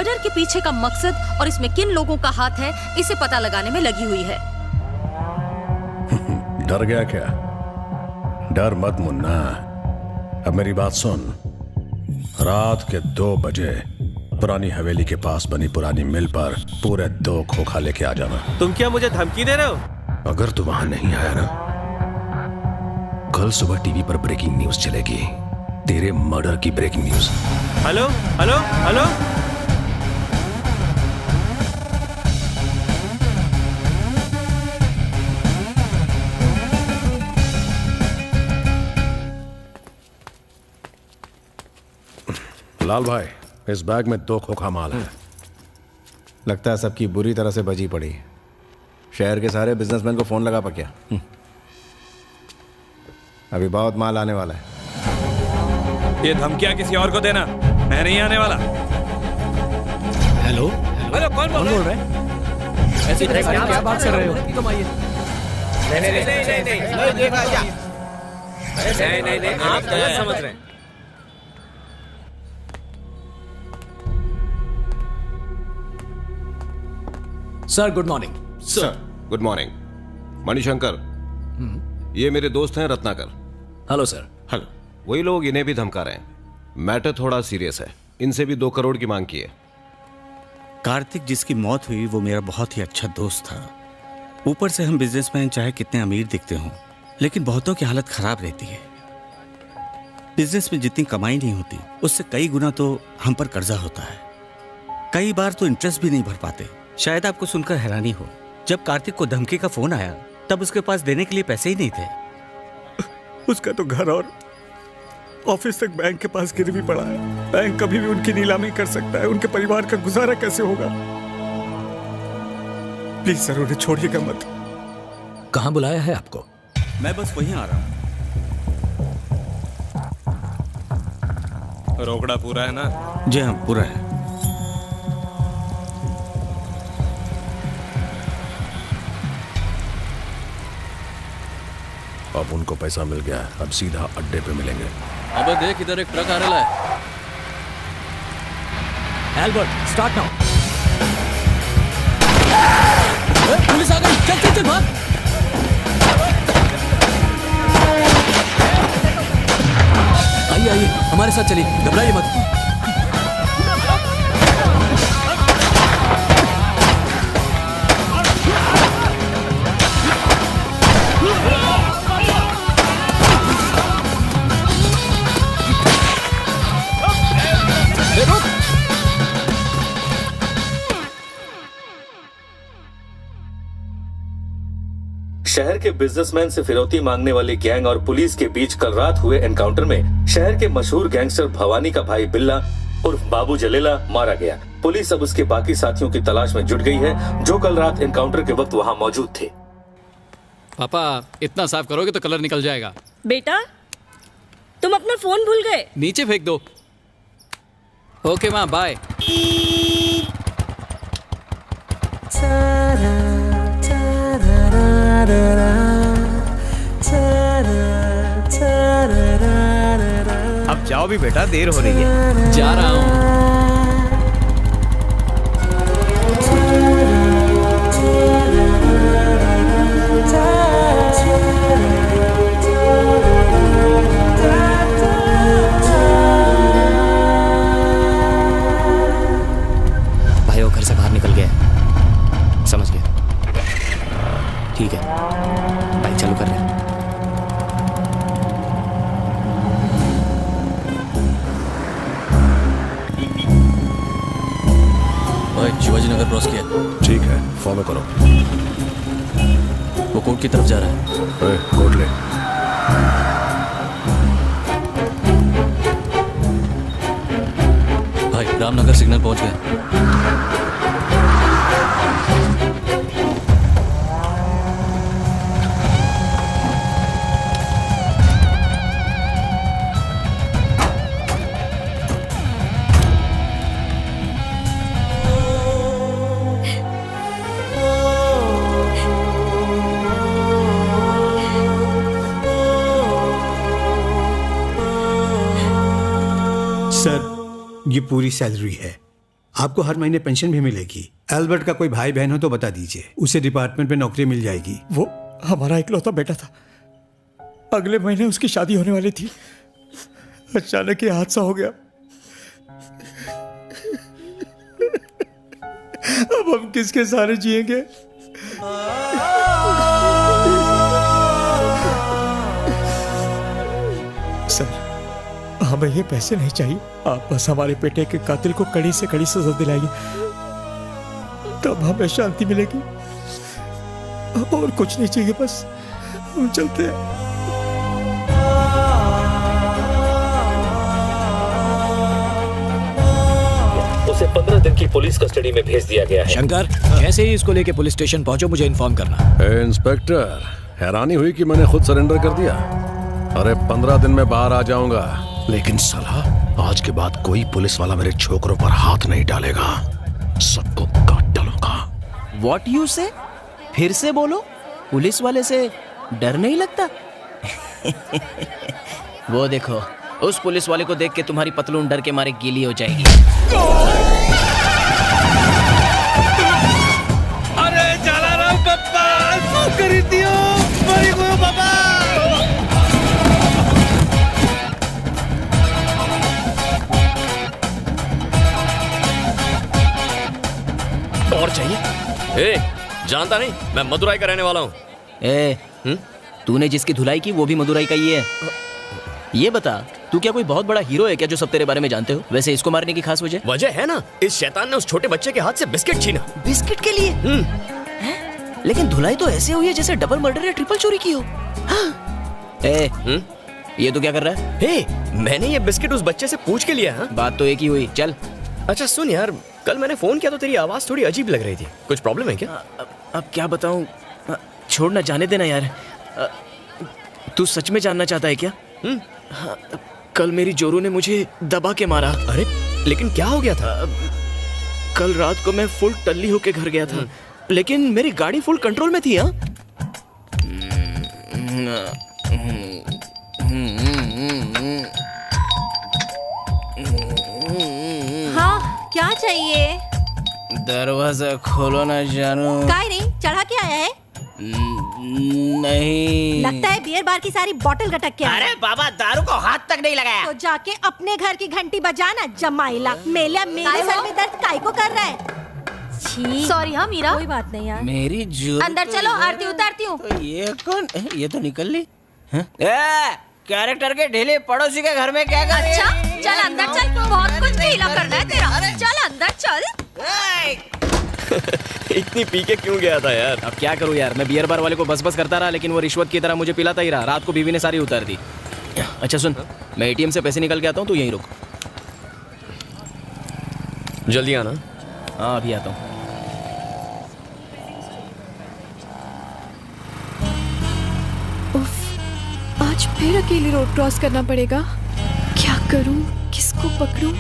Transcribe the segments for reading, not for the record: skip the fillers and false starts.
Murder के पीछे का मकसद और इसमें किन लोगों का हाथ है, इसे पता लगाने में लगी हुई है। डर गया क्या? डर मत मुन्ना। अब मेरी बात सुन। रात के 2 बजे पुरानी हवेली के पास बनी पुरानी मिल पर पूरे 2 खोखा लेके आ जाना। तुम क्या मुझे धमकी दे रहे हो? अगर तू वहां नहीं आया ना, कल सुबह टीवी पर ब्रेकिंग न्यूज चलेगी, तेरे मर्डर की breaking news. Hello hello hello. लाल भाई, इस बैग में 2 खोखा माल है। लगता है सबकी बुरी तरह से बजी पड़ी। शहर के सारे बिजनेसमैन को फोन लगा पक्या। अभी बहुत माल आने वाला है। ये धमकियां किसी और को देना, मैं नहीं आने वाला। हेलो हेलो, कौन बोल रहा है? ऐसे क्या बात कर रहे हो? नहीं, आप गलत समझ रहे हैं। Sir good morning. Sir good morning. Manishankar, ये मेरे दोस्त हैं रत्नाकर। Hello sir. हेलो। वही लोग इन्हें भी धमका रहे हैं। मैटर थोड़ा सीरियस है, इनसे भी 2 करोड़ की मांग की है। कार्तिक जिसकी मौत हुई वो मेरा बहुत ही अच्छा दोस्त था। ऊपर से हम बिजनेसमैन चाहे कितने अमीर दिखते हों, लेकिन बहुतों की हालत खराब रहती है। बिजनेस में जितनी कमाई नहीं होती उससे कई गुना तो हम पर कर्जा होता है। कई बार तो इंटरेस्ट भी नहीं भर पाते। शायद आपको सुनकर हैरानी हो, जब कार्तिक को धमकी का फोन आया तब उसके पास देने के लिए पैसे ही नहीं थे। उसका तो घर और ऑफिस तक बैंक के पास गिरवी पड़ा है। बैंक कभी भी उनकी नीलामी कर सकता है। उनके परिवार का गुजारा कैसे होगा? प्लीज सर उन्हें छोड़िएगा मत। कहाँ बुलाया है आपको? मैं बस वहीं आ रहा हूँ। रोकड़ा पूरा है ना? जी हाँ, पूरा है। अब उनको पैसा मिल गया, अब सीधा अड्डे पे मिलेंगे। अबे देख, इधर एक ट्रक आ रहा है। Albert start now. पुलिस आ गई, चल चल चल भाग। आइए आइए हमारे साथ चलिए, घबराइए मत। शहर के बिजनेसमैन से फिरौती मांगने वाली गैंग और पुलिस के बीच कल रात हुए एनकाउंटर में शहर के मशहूर गैंगस्टर भवानी का भाई बिल्ला उर्फ बाबू जलेला मारा गया। पुलिस अब उसके बाकी साथियों की तलाश में जुट गई है जो कल रात एनकाउंटर के वक्त वहां मौजूद थे। पापा इतना साफ करोगे तो कलर निकल जाएगा। बेटा तुम अपना फोन भूल गए। नीचे फेंक दो। ओके माँ, बाय। अब जाओ भी बेटा, देर हो रही है। जा रहा हूँ। भाई वो घर से बाहर निकल गया। समझ गया? ठीक है, बाइक चालू कर रहे। शिवाजी नगर क्रॉस किया। ठीक है, फॉलो करो। वो कोर्ट की तरफ जा रहा है। कोर्ट ले। भाई रामनगर सिग्नल पहुंच गए। सर, ये पूरी सैलरी है। आपको हर महीने पेंशन भी मिलेगी। एल्बर्ट का कोई भाई बहन हो तो बता दीजिए, उसे डिपार्टमेंट में नौकरी मिल जाएगी। वो हमारा इकलौता बेटा था। अगले महीने उसकी शादी होने वाली थी, अचानक ये हादसा हो गया। अब हम किसके सहारे जिएंगे? सर, हमें ये पैसे नहीं चाहिए। आप बस हमारे बेटे के कातिल को कड़ी से कड़ी सजा दिलाइए, तब हमें शांति मिलेगी। और कुछ नहीं चाहिए, बस हम चलते हैं। उसे 15 दिन की पुलिस कस्टडी में भेज दिया गया है। शंकर, जैसे ही इसको लेके पुलिस स्टेशन पहुंचो मुझे इन्फॉर्म करना। इंस्पेक्टर, हैरानी हुई कि मैंने खुद सरेंडर कर दिया। अरे 15 दिन में बाहर आ जाऊंगा, लेकिन साला आज के बाद कोई पुलिस वाला मेरे छोकरों पर हाथ नहीं डालेगा। सबको काट डालूंगा। व्हाट यू से? फिर से बोलो। पुलिस वाले से डर नहीं लगता? वो देखो, उस पुलिस वाले को देख के तुम्हारी पतलून डर के मारे गीली हो जाएगी। अरे जलाराम पप्पा, શું કરી દિયો? મરી ગયો બાબા। और चाहिए? ए, जानता नहीं, मैं मदुराई का रहने वाला हूँ। तूने जिसकी धुलाई की वो भी मदुराई का ही है। ये बता, तू क्या कोई बहुत बड़ा हीरो है क्या जो सब तेरे बारे में जानते हो? वैसे इसको मारने की खास वजह है ना, इस शैतान ने उस छोटे बच्चे के हाथ से बिस्किट छीना। बिस्किट के लिए? लेकिन धुलाई तो ऐसे हुई है जैसे डबल मर्डर या ट्रिपल चोरी की हो। ये तो क्या कर रहा है? मैंने ये बिस्किट उस बच्चे से पूछ के लिया। बात तो एक ही हुई। चल। अच्छा सुन यार, कल मैंने फोन किया तो तेरी आवाज थोड़ी अजीब लग रही थी। कुछ प्रॉब्लम है क्या? अब क्या बताऊं, छोड़ना, जाने देना यार। तू सच में जानना चाहता है क्या? कल मेरी जोरू ने मुझे दबा के मारा। अरे लेकिन क्या हो गया था? कल रात को मैं फुल टल्ली होके घर गया था, लेकिन मेरी गाड़ी फुल कंट्रोल में थी। हाँ, क्या चाहिए? दरवाजा खोलो ना जानू। काय रे, चढ़ा के आया है? नहीं, लगता है बियर बार की सारी बोतल गटक के आया। अरे बाबा, दारू को हाथ तक नहीं लगाया। तो जाके अपने घर की घंटी बजाना जमाइला। मेरे सर में दर्द काय को कर रहा है? सॉरी हाँ मीरा, कोई बात नहीं यार। मेरी जो अंदर चलो, आरती उतारती हूँ। तो ये कौन? ये तो निकल ली। कैरेक्टर के ढीले पड़ोसी के घर में क्या कर रही है? अच्छा चल अंदर चल, बहुत कुछ ढीला करना है तेरा। चल अंदर चल। इतनी पी के क्यों गया था यार? अब क्या करूँ यार, मैं बियर बार वाले को बस करता रहा, लेकिन वो रिश्वत की तरह मुझे पिलाता ही रहा। रात को बीवी ने सारी उतार दी। अच्छा सुन, मैं एटीएम से पैसे निकल के आता हूँ, तू यहीं रुक। जल्दी आना। हाँ अभी आता हूँ। आज फिर अकेले रोड क्रॉस करना पड़ेगा। क्या करूं, किसको पकड़ूं?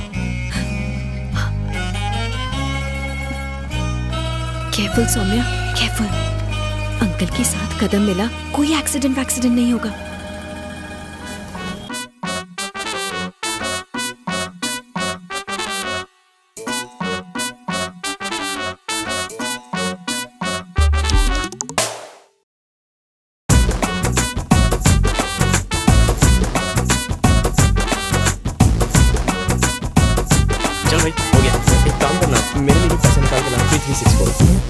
Careful Saumya, careful. अंकल के साथ कदम मिला, कोई एक्सीडेंट नहीं होगा। चल भाई, हो गया। एक काम करना, मेरे लिए भी पैसे निकाल के ला। 3364।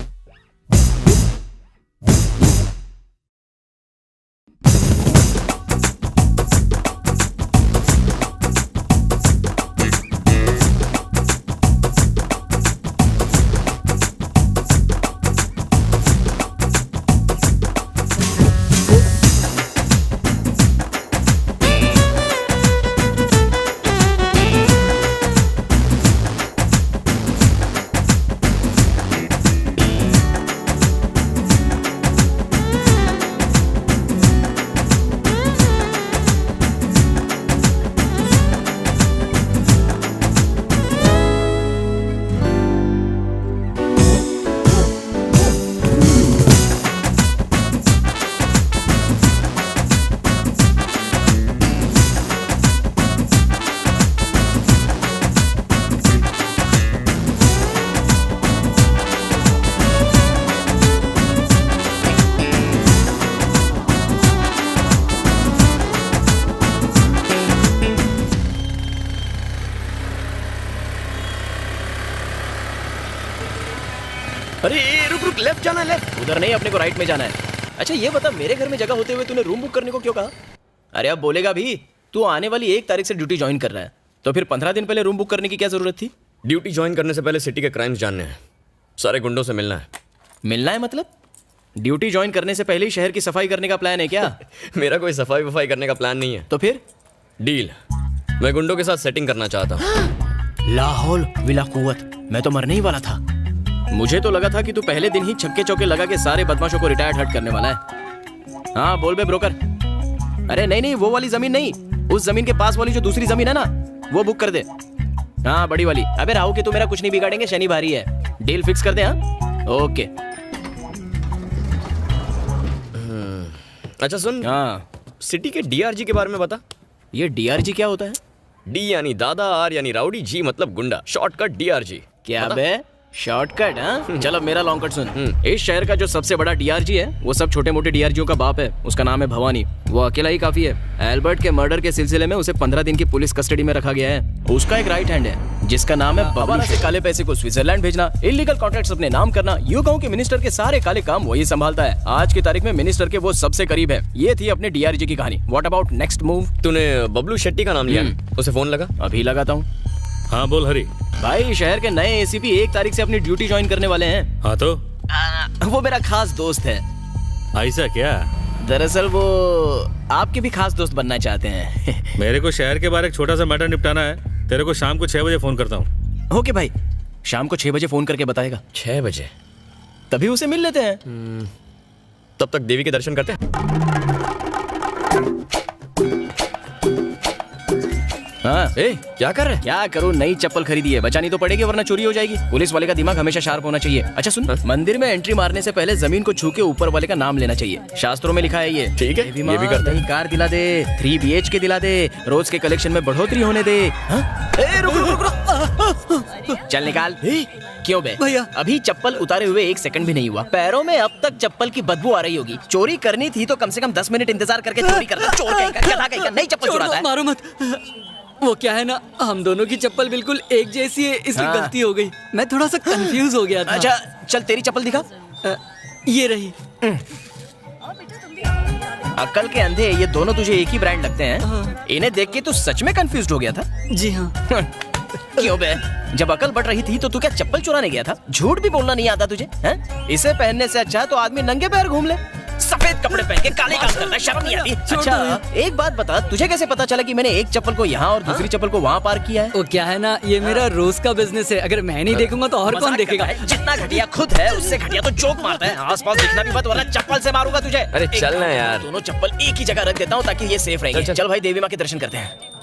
जाना है, ले। उधर नहीं, अपने को राइट में जाना है। अच्छा ये बता, मेरे घर में जगह होते हुए तूने रूम बुक करने को क्यों कहा? अरे अब बोलेगा भी, तू आने वाली 1 तारीख से ड्यूटी ज्वाइन कर रहा है, तो फिर 15 दिन पहले रूम बुक करने की क्या जरूरत थी? ड्यूटी ज्वाइन करने से पहले सिटी के क्राइम्स जानने हैं, सारे गुंडों से मिलना है। मिलना है मतलब? ड्यूटी ज्वाइन करने से पहले ही शहर की सफाई करने का प्लान है क्या? मेरा कोई सफाई वफाई करने का प्लान नहीं है। तो फिर? डील, मैं गुंडों के साथ सेटिंग करना चाहता हूँ। लाहौल विला कुव्वत, मैं तो मरने ही वाला था। मुझे तो लगा था कि तू पहले दिन ही छक्के चौके लगा के सारे बदमाशों को रिटायर्ड हट करने वाला है। हाँ बोल बे ब्रोकर। अरे नहीं, वो वाली जमीन नहीं, उस जमीन के पास वाली जो दूसरी जमीन है ना, वो बुक कर दे। हाँ बड़ी वाली। अबे राहु के तू मेरा कुछ नहीं बिगाड़ेंगे, शनि भारी है। डील फिक्स कर दे। हाँ ओके। अच्छा सुन, हाँ सिटी के डीआरजी के बारे में बता। ये डीआरजी क्या होता है? डी यानी दादा, आर यानी राउडी, जी मतलब गुंडा, शॉर्टकट डीआरजी। क्या बे शॉर्टकट? हाँ चल अब मेरा लॉन्ग कट सुन। इस शहर का जो सबसे बड़ा डीआरजी है वो सब छोटे मोटे डीआरजीओं का बाप है। उसका नाम है भवानी। वो अकेला ही काफी है। एल्बर्ट के मर्डर के सिलसिले में उसे 15 दिन की पुलिस कस्टडी में रखा गया है। उसका एक राइट हैंड है जिसका नाम है बवाना से काले पैसे को स्विट्जरलैंड भेजना, इलीगल कॉन्ट्रैक्ट्स अपने नाम करना। यूं कहूं कि मिनिस्टर के सारे काले काम वही संभालता है। आज की तारीख में मिनिस्टर के वो सबसे करीब है। ये थी अपने डीआरजी की कहानी। What about next move? तूने बबलू शेट्टी का नाम लिया, उसे फोन लगा? अभी लगाता हूँ। हाँ बोल हरी। भाई शहर के नए एसीपी 1 तारीख से अपनी ड्यूटी ज्वाइन करने वाले हैं। हाँ तो वो मेरा खास दोस्त है। ऐसा क्या? दरअसल वो आपके भी खास दोस्त बनना चाहते हैं। मेरे को शहर के बारे एक छोटा सा मैटर निपटाना है। तेरे को शाम को 6 बजे फोन करता हूँ। ओके भाई, शाम को 6 बजे फोन करके बताएगा। 6 बजे? तभी उसे मिल लेते हैं। तब तक देवी के दर्शन करते हैं। हाँ ए, क्या कर रहे? क्या करूँ, नई चप्पल खरीदी है, बचानी तो पड़ेगी वरना चोरी हो जाएगी। पुलिस वाले का दिमाग हमेशा शार्प होना चाहिए। अच्छा सुन, मंदिर में एंट्री मारने से पहले जमीन को छू के ऊपर वाले का नाम लेना चाहिए। शास्त्रों में लिखा है ये। ठीक है, ये भी करते हैं। कार दिला दे, 3 BHK दिला दे, रोज के कलेक्शन में बढ़ोतरी होने दे। चल निकाल। क्यों बे भैया, अभी चप्पल उतारे हुए 1 सेकंड भी नहीं हुआ। पैरों में अब तक चप्पल की बदबू आ रही होगी। चोरी करनी थी तो कम से कम 10 मिनट इंतजार करके चोरी करना। चोर कहेगा, नई चप्पल चुराता है। मारो मत। वो क्या है ना, हम दोनों की चप्पल बिल्कुल एक जैसी है, इसलिए हाँ। गलती हो गई। मैं थोड़ा सा कंफ्यूज हो गया था। अच्छा चल तेरी चप्पल दिखा। ये रही। अक्ल के अंधे, ये दोनों तुझे एक ही ब्रांड लगते हैं। इन्हें देख के तू सच में कंफ्यूज हो गया था? जी हाँ। क्यों बे, जब अकल बढ़ रही थी तो तू क्या चप्पल चुराने गया था? झूठ भी बोलना नहीं आता तुझे हैं? इसे पहनने से अच्छा तो आदमी नंगे पैर घूम ले। सफेद कपड़े पहन के काले काम करता है, शर्म नहीं आती? अच्छा एक बात बता, तुझे कैसे पता चला कि मैंने एक चप्पल को यहाँ और दूसरी चप्पल को वहाँ पार्क किया है? वो क्या है ना, ये मेरा रोज का बिजनेस है। अगर मैं नहीं देखूंगा तो और कौन देखेगा? जितना घटिया खुद है उससे घटिया तो जोक मारता है। आसपास दिखना भी मत वरना चप्पल से मारूंगा तुझे। अरे चल ना यार। दोनों चप्पल एक ही जगह रख देता हूँ ताकि ये सेफ रहेंगे। चल भाई, देवी माँ के दर्शन करते हैं।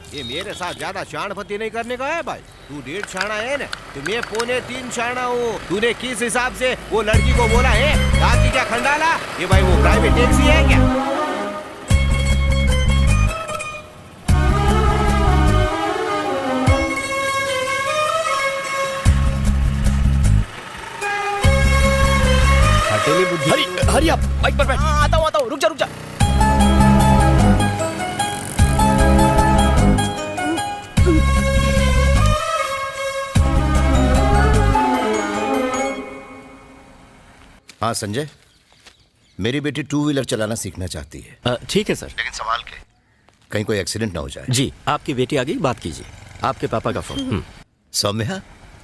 ये मेरे साथ ज्यादा शाणपति नहीं करने का है भाई। तू 1.5 शाणा है ना, तो मैं 2.25 शाणा हूँ। तूने किस हिसाब से वो लड़की को बोला है? रात क्या खंडाला? ये भाई वो प्राइवेट टैक्सी है क्या? हटेली बुद्धि। हरी आप बाइक पर बैठ। आता हूँ, रुक जा। हाँ संजय, मेरी बेटी 2 व्हीलर चलाना सीखना चाहती है। ठीक है सर। लेकिन संभाल के, कहीं कोई एक्सीडेंट ना हो जाए। जी, आपकी बेटी आ गई, बात कीजिए। आपके पापा का फोन। Saumya,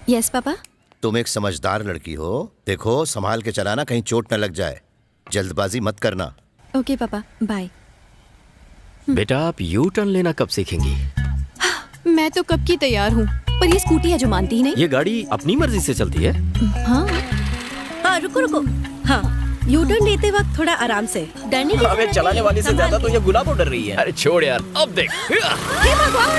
yes papa. तुम एक समझदार लड़की हो। देखो संभाल के चलाना, कहीं चोट न लग जाए। जल्दबाजी मत करना। ओके पापा, बाय। बेटा आप यू टर्न लेना कब सीखेंगी? मैं तो कब की तैयार हूँ, पर ये स्कूटी है जो मानती ही नहीं। ये गाड़ी अपनी मर्जी से चलती है? हाँ रुको। हाँ, यू टर्न लेते वक्त थोड़ा आराम से। डरने की अबे चलाने वाली से ज्यादा तो ये गुलाब डर रही है। अरे छोड़ यार, अब देख। हे भगवान,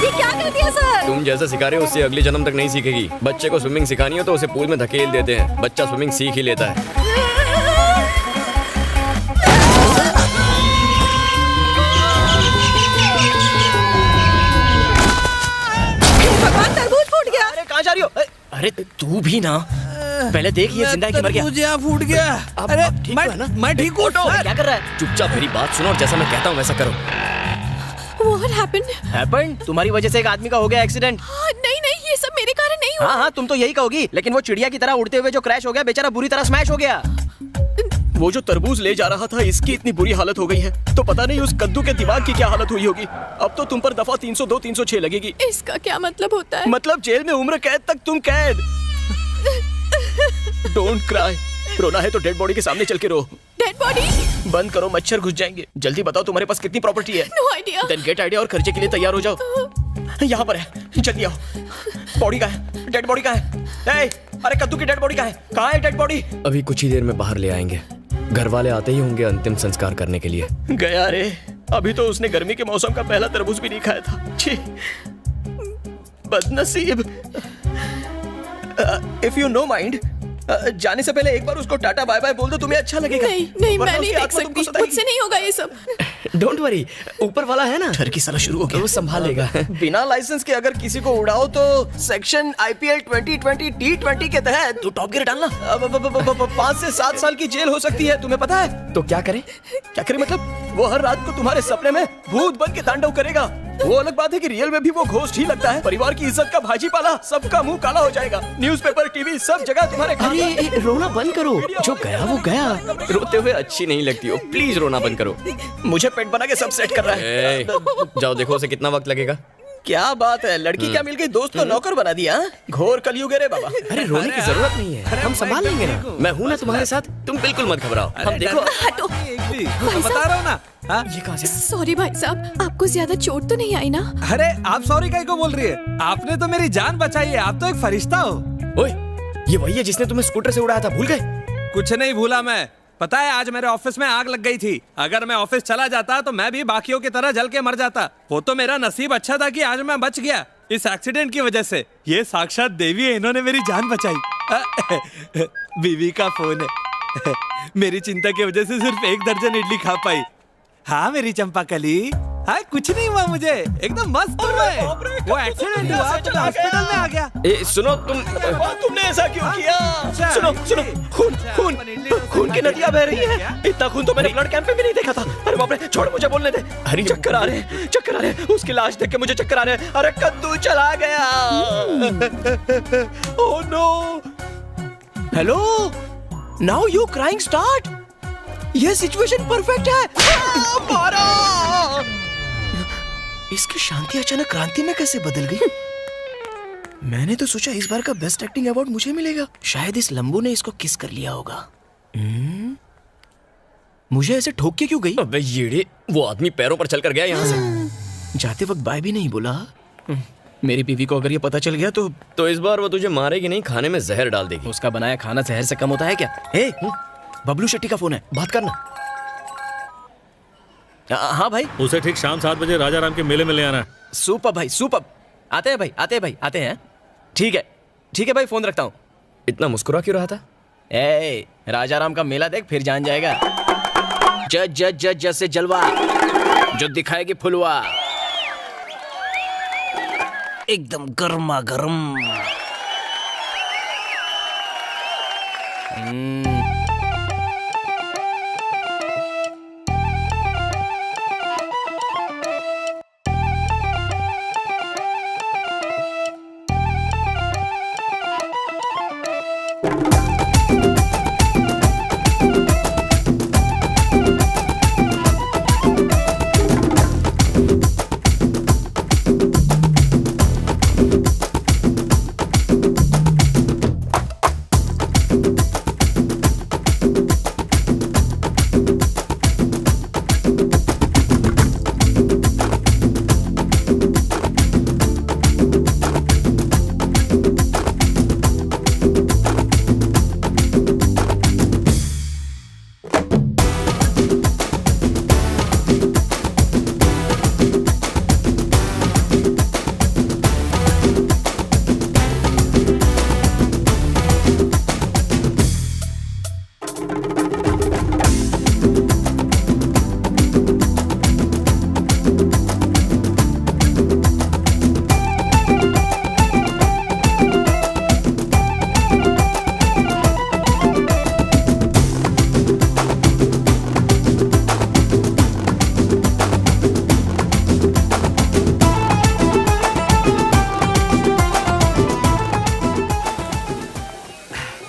ये क्या कर दिया सर? तुम जैसा सिखा रहे हो उससे अगले जन्म तक नहीं सीखेगी। बच्चे को स्विमिंग सिखानी हो तो उसे पूल में धकेल देते हैं, बच्चा स्विमिंग सीख ही लेता है। भगवान, तरबूज फूट गया। अरे कहाँ जा रही हो? अरे तू भी ना, पहले देख ये जिंदा है कि मर गया। मुझे फूट गया। अरे मैं ठीक हूँ। क्या कर रहा है? चुपचाप मेरी बात सुनो और जैसा मैं कहता हूँ वैसा करो। What happened? तुम्हारी वजह से एक आदमी का हो गया एक्सीडेंट। नहीं, ये सब मेरे कारण नहीं हाँ हाँ तुम तो यही कहोगी, लेकिन वो चिड़िया की तरह उड़ते हुए जो क्रैश हो गया बेचारा बुरी तरह स्मैश हो गया। वो जो तरबूज ले जा रहा था इसकी इतनी बुरी हालत हो गई है तो पता नहीं उस कद्दू के दिमाग की क्या हालत हुई होगी। अब तो तुम पर दफा 302 306 लगेगी। इसका क्या मतलब होता है? मतलब जेल में उम्र कैद तक तुम कैद। डोंट क्राई, रोना है तो डेड बॉडी के सामने चल के रो। Dead body? बंद करो, मच्छर घुस जाएंगे। जल्दी बताओ तुम्हारे पास कितनी प्रॉपर्टी है? No idea. Then get idea और खर्चे के लिए तैयार हो जाओ। यहाँ पर है, जल्दी आओ। बॉडी कहाँ है? डेड बॉडी कहाँ है? अरे कद्दू की डेड बॉडी कहाँ है? कहाँ है डेड बॉडी? अभी कुछ ही देर में बाहर ले आएंगे। घर वाले आते ही होंगे अंतिम संस्कार करने के लिए। गया रे, अभी तो उसने गर्मी के मौसम का पहला तरबूज भी नहीं खाया था। छी, बदनसीब। इफ यू नो माइंड, जाने से पहले एक बार उसको टाटा बाय बाय बोल दो, तुम्हें अच्छा लगेगा। नहीं नहीं, वरना मैं नहीं उसकी देख आत्मा सकती, तुमको सताएगी। मुझसे नहीं होगा ये सब। डोंट वरी, ऊपर वाला है ना। डर की साला शुरू हो गया। वो संभाल लेगा। बिना लाइसेंस के अगर किसी को उड़ाओ तो सेक्शन IPL 2020 T20 के तहत तो टॉप गियर डालना 5 से 7 साल की जेल हो सकती है, तुम्हें पता है? तो क्या करें? क्या करे मतलब? वो हर रात को तुम्हारे सपने में भूत बन के तांडव करेगा। वो अलग बात है कि रियल में भी वो घोस्ट ही लगता है। परिवार की इज्जत का भाजी पाला, सबका मुंह काला हो जाएगा। न्यूज़पेपर, टीवी, सब जगह तुम्हारे अरे रोना बंद करो, जो गया वो गया। रोते हुए अच्छी नहीं लगती हो, प्लीज रोना बंद करो। मुझे पेट बना के सब सेट कर रहा है। ए, जाओ देखो उसे कितना वक्त लगेगा। क्या बात है, लड़की क्या मिल गई, दोस्त को नौकर बना दिया। घोर कलयुग है रे बाबा। अरे रोने की जरूरत नहीं है, हम संभाल लेंगे ना। मैं हूँ ना तुम्हारे साथ, तुम बिल्कुल मत घबराओ। हम देखो। हटो। बता रहा हूँ ना। ये कहाँ से? सॉरी भाई साहब, आपको ज्यादा चोट तो नहीं आई ना? अरे आप सॉरी काहे को बोल रही है? आपने तो मेरी जान बचाई है, आप तो एक फरिश्ता हो। ओए, ये वही है जिसने तुम्हें स्कूटर से उड़ाया था, भूल गए? कुछ नहीं भूला मैं। पता है आज मेरे ऑफिस में आग लग गई थी। अगर मैं ऑफिस चला जाता तो मैं भी बाकियों की तरह जल के मर जाता। वो तो मेरा नसीब अच्छा था कि आज मैं बच गया इस एक्सीडेंट की वजह से। ये साक्षात देवी है, इन्होंने मेरी जान बचाई। बीवी का फोन है। मेरी चिंता की वजह से सिर्फ 1 दर्जन इडली खा पाई। हाँ मेरी चंपाकली, हाँ कुछ नहीं हुआ मुझे, एकदम मस्त हूँ मैं। वो एक्सीडेंट हुआ तो हॉस्पिटल में आ गया। ए सुनो, तुमने ऐसा क्यों किया? सुनो सुनो, खून की नदियां बह रही है। इतना खून तो मैंने ब्लड कैंप में भी नहीं देखा था। अरे बाप रे, छोड़ मुझे बोलने दे। अरे चक्कर आ रहे हैं, चक्कर आ रहे हैं। उसकी लाश देख के मुझे चक्कर आ रहे हैं। अरे कद्दू चला गया। Oh no. Hello, now you crying start. ये सिचुएशन परफेक्ट है। मारो। इसकी शांति अचानक क्रांति में कैसे बदल गई? मैंने तो सोचा इस बार का बेस्ट एक्टिंग अवार्ड मुझे मिलेगा। शायद इस लंबू ने इसको किस कर लिया होगा। मुझे ऐसे ठोक के क्यों गई? अबे येड़े, वो आदमी पैरों पर चलकर गया यहाँ से। जाते वक्त बाय भी नहीं बोला। मेरी बीवी को अगर ये पता चल गया तो इस बार वो तुझे मारेगी नहीं, खाने में जहर डाल देगी। उसका बनाया खाना जहर से कम होता है क्या? हे, बबलू शेट्टी का फोन है, बात करना। हाँ भाई। उसे ठीक शाम 7 बजे राजा राम के मेले में ले आना। सुपर भाई, सुपर। आते हैं भाई, आते हैं भाई, आते हैं। ठीक है भाई, फोन रखता हूँ। इतना मुस्कुरा क्यों रहा था? ए, राजा राम का मेला देख, फिर जान जाएगा। जज जज जज जज से जलवा, जो दिखाएगी फुलवा, एकदम गर्मा गर्म।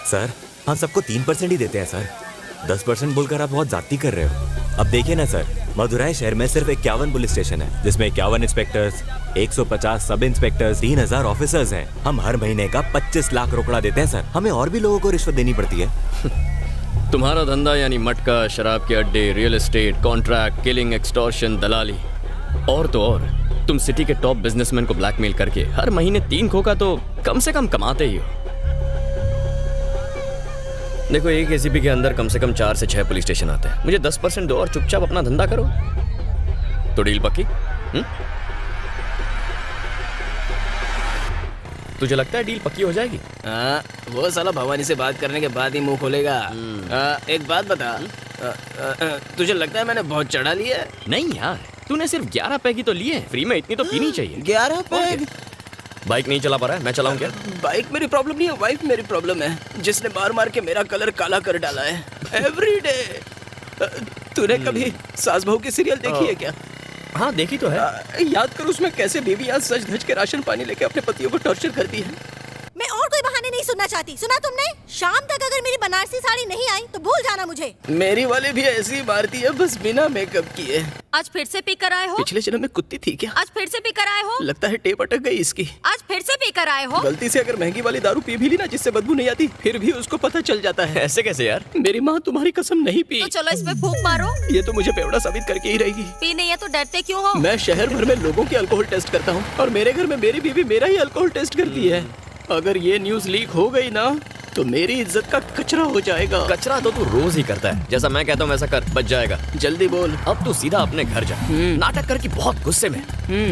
सर हम सबको 3% ही देते हैं सर। 10% बोलकर आप बहुत ज्यादती कर रहे हो। अब देखिए ना सर, मदुराई शहर में सिर्फ 51 पुलिस स्टेशन है, जिसमें 51 इंस्पेक्टर्स, 150 सब इंस्पेक्टर्स, 3000 ऑफिसर्स हैं। हम हर महीने का 25 लाख रोकड़ा देते हैं सर। हमें और भी लोगों को रिश्वत देनी पड़ती है। तुम्हारा धंधा यानी मटका, शराब के अड्डे, real estate, contract, killing, extortion, दलाली और तो और तुम सिटी के टॉप बिजनेसमैन को ब्लैकमेल करके हर महीने 3 खोखा तो कम से कम कमाते ही हो। देखो, एक एसीपी के अंदर कम से कम 4 से 6 पुलिस स्टेशन आते हैं। मुझे 10% दो और चुपचाप अपना धंधा करो, तो डील पक्की? तुझे लगता है डील पक्की हो जाएगी? वो साला भवानी से बात करने के बाद ही मुंह खोलेगा। एक बात बता, तुझे लगता है मैंने बहुत चढ़ा लिया है? नहीं यार, तूने सिर्फ 11 पैग ही तो लिए हैं। फ्री में इतनी तो पीनी चाहिए। 11 पैग? बाइक नहीं चला पा रहा है, मैं चलाऊं क्या? बाइक मेरी प्रॉब्लम नहीं है, वाइफ मेरी प्रॉब्लम है, जिसने मार मार के मेरा कलर काला कर डाला है एवरीडे। तूने कभी सास बहू की सीरियल देखी है क्या? हाँ देखी तो है। याद कर उसमें कैसे बीवियां सज धज के राशन पानी लेके अपने पतियों को टॉर्चर करती है। मैं और कोई बहाने नहीं सुनना चाहती। सुना तुमने? शाम तक अगर मेरी बनारसी साड़ी नहीं आई तो भूल जाना मुझे। मेरी वाली भी ऐसी मारती है, बस बिना मेकअप किए। आज फिर से पी कर आए हो? पिछले जन्म में कुत्ती थी क्या? आज फिर से पी कर आए हो? लगता है टेप अटक गई इसकी। आज फिर से पी कर आए हो? गलती से अगर महंगी वाली दारू पी भी ली ना, जिससे बदबू नहीं आती, फिर भी उसको पता चल जाता है। ऐसे कैसे यार? मेरी माँ तुम्हारी कसम नहीं पी। तो चलो इस पे फूंक मारो। ये तो मुझे बेवड़ा साबित करके ही रहेगी। पी नहीं है तो डरते क्यों हो? मैं शहर भर में लोगों के अल्कोहल टेस्ट करता हूँ, और मेरे घर में मेरी बीवी मेरा ही अल्कोहल टेस्ट करती है। अगर ये न्यूज लीक हो गई ना, तो मेरी इज्जत का कचरा हो जाएगा। कचरा तो तू रोज ही करता है। जैसा मैं कहता हूँ वैसा कर, बच जाएगा। जल्दी बोल। अब तू सीधा अपने घर जा। नाटक कर कि बहुत गुस्से में,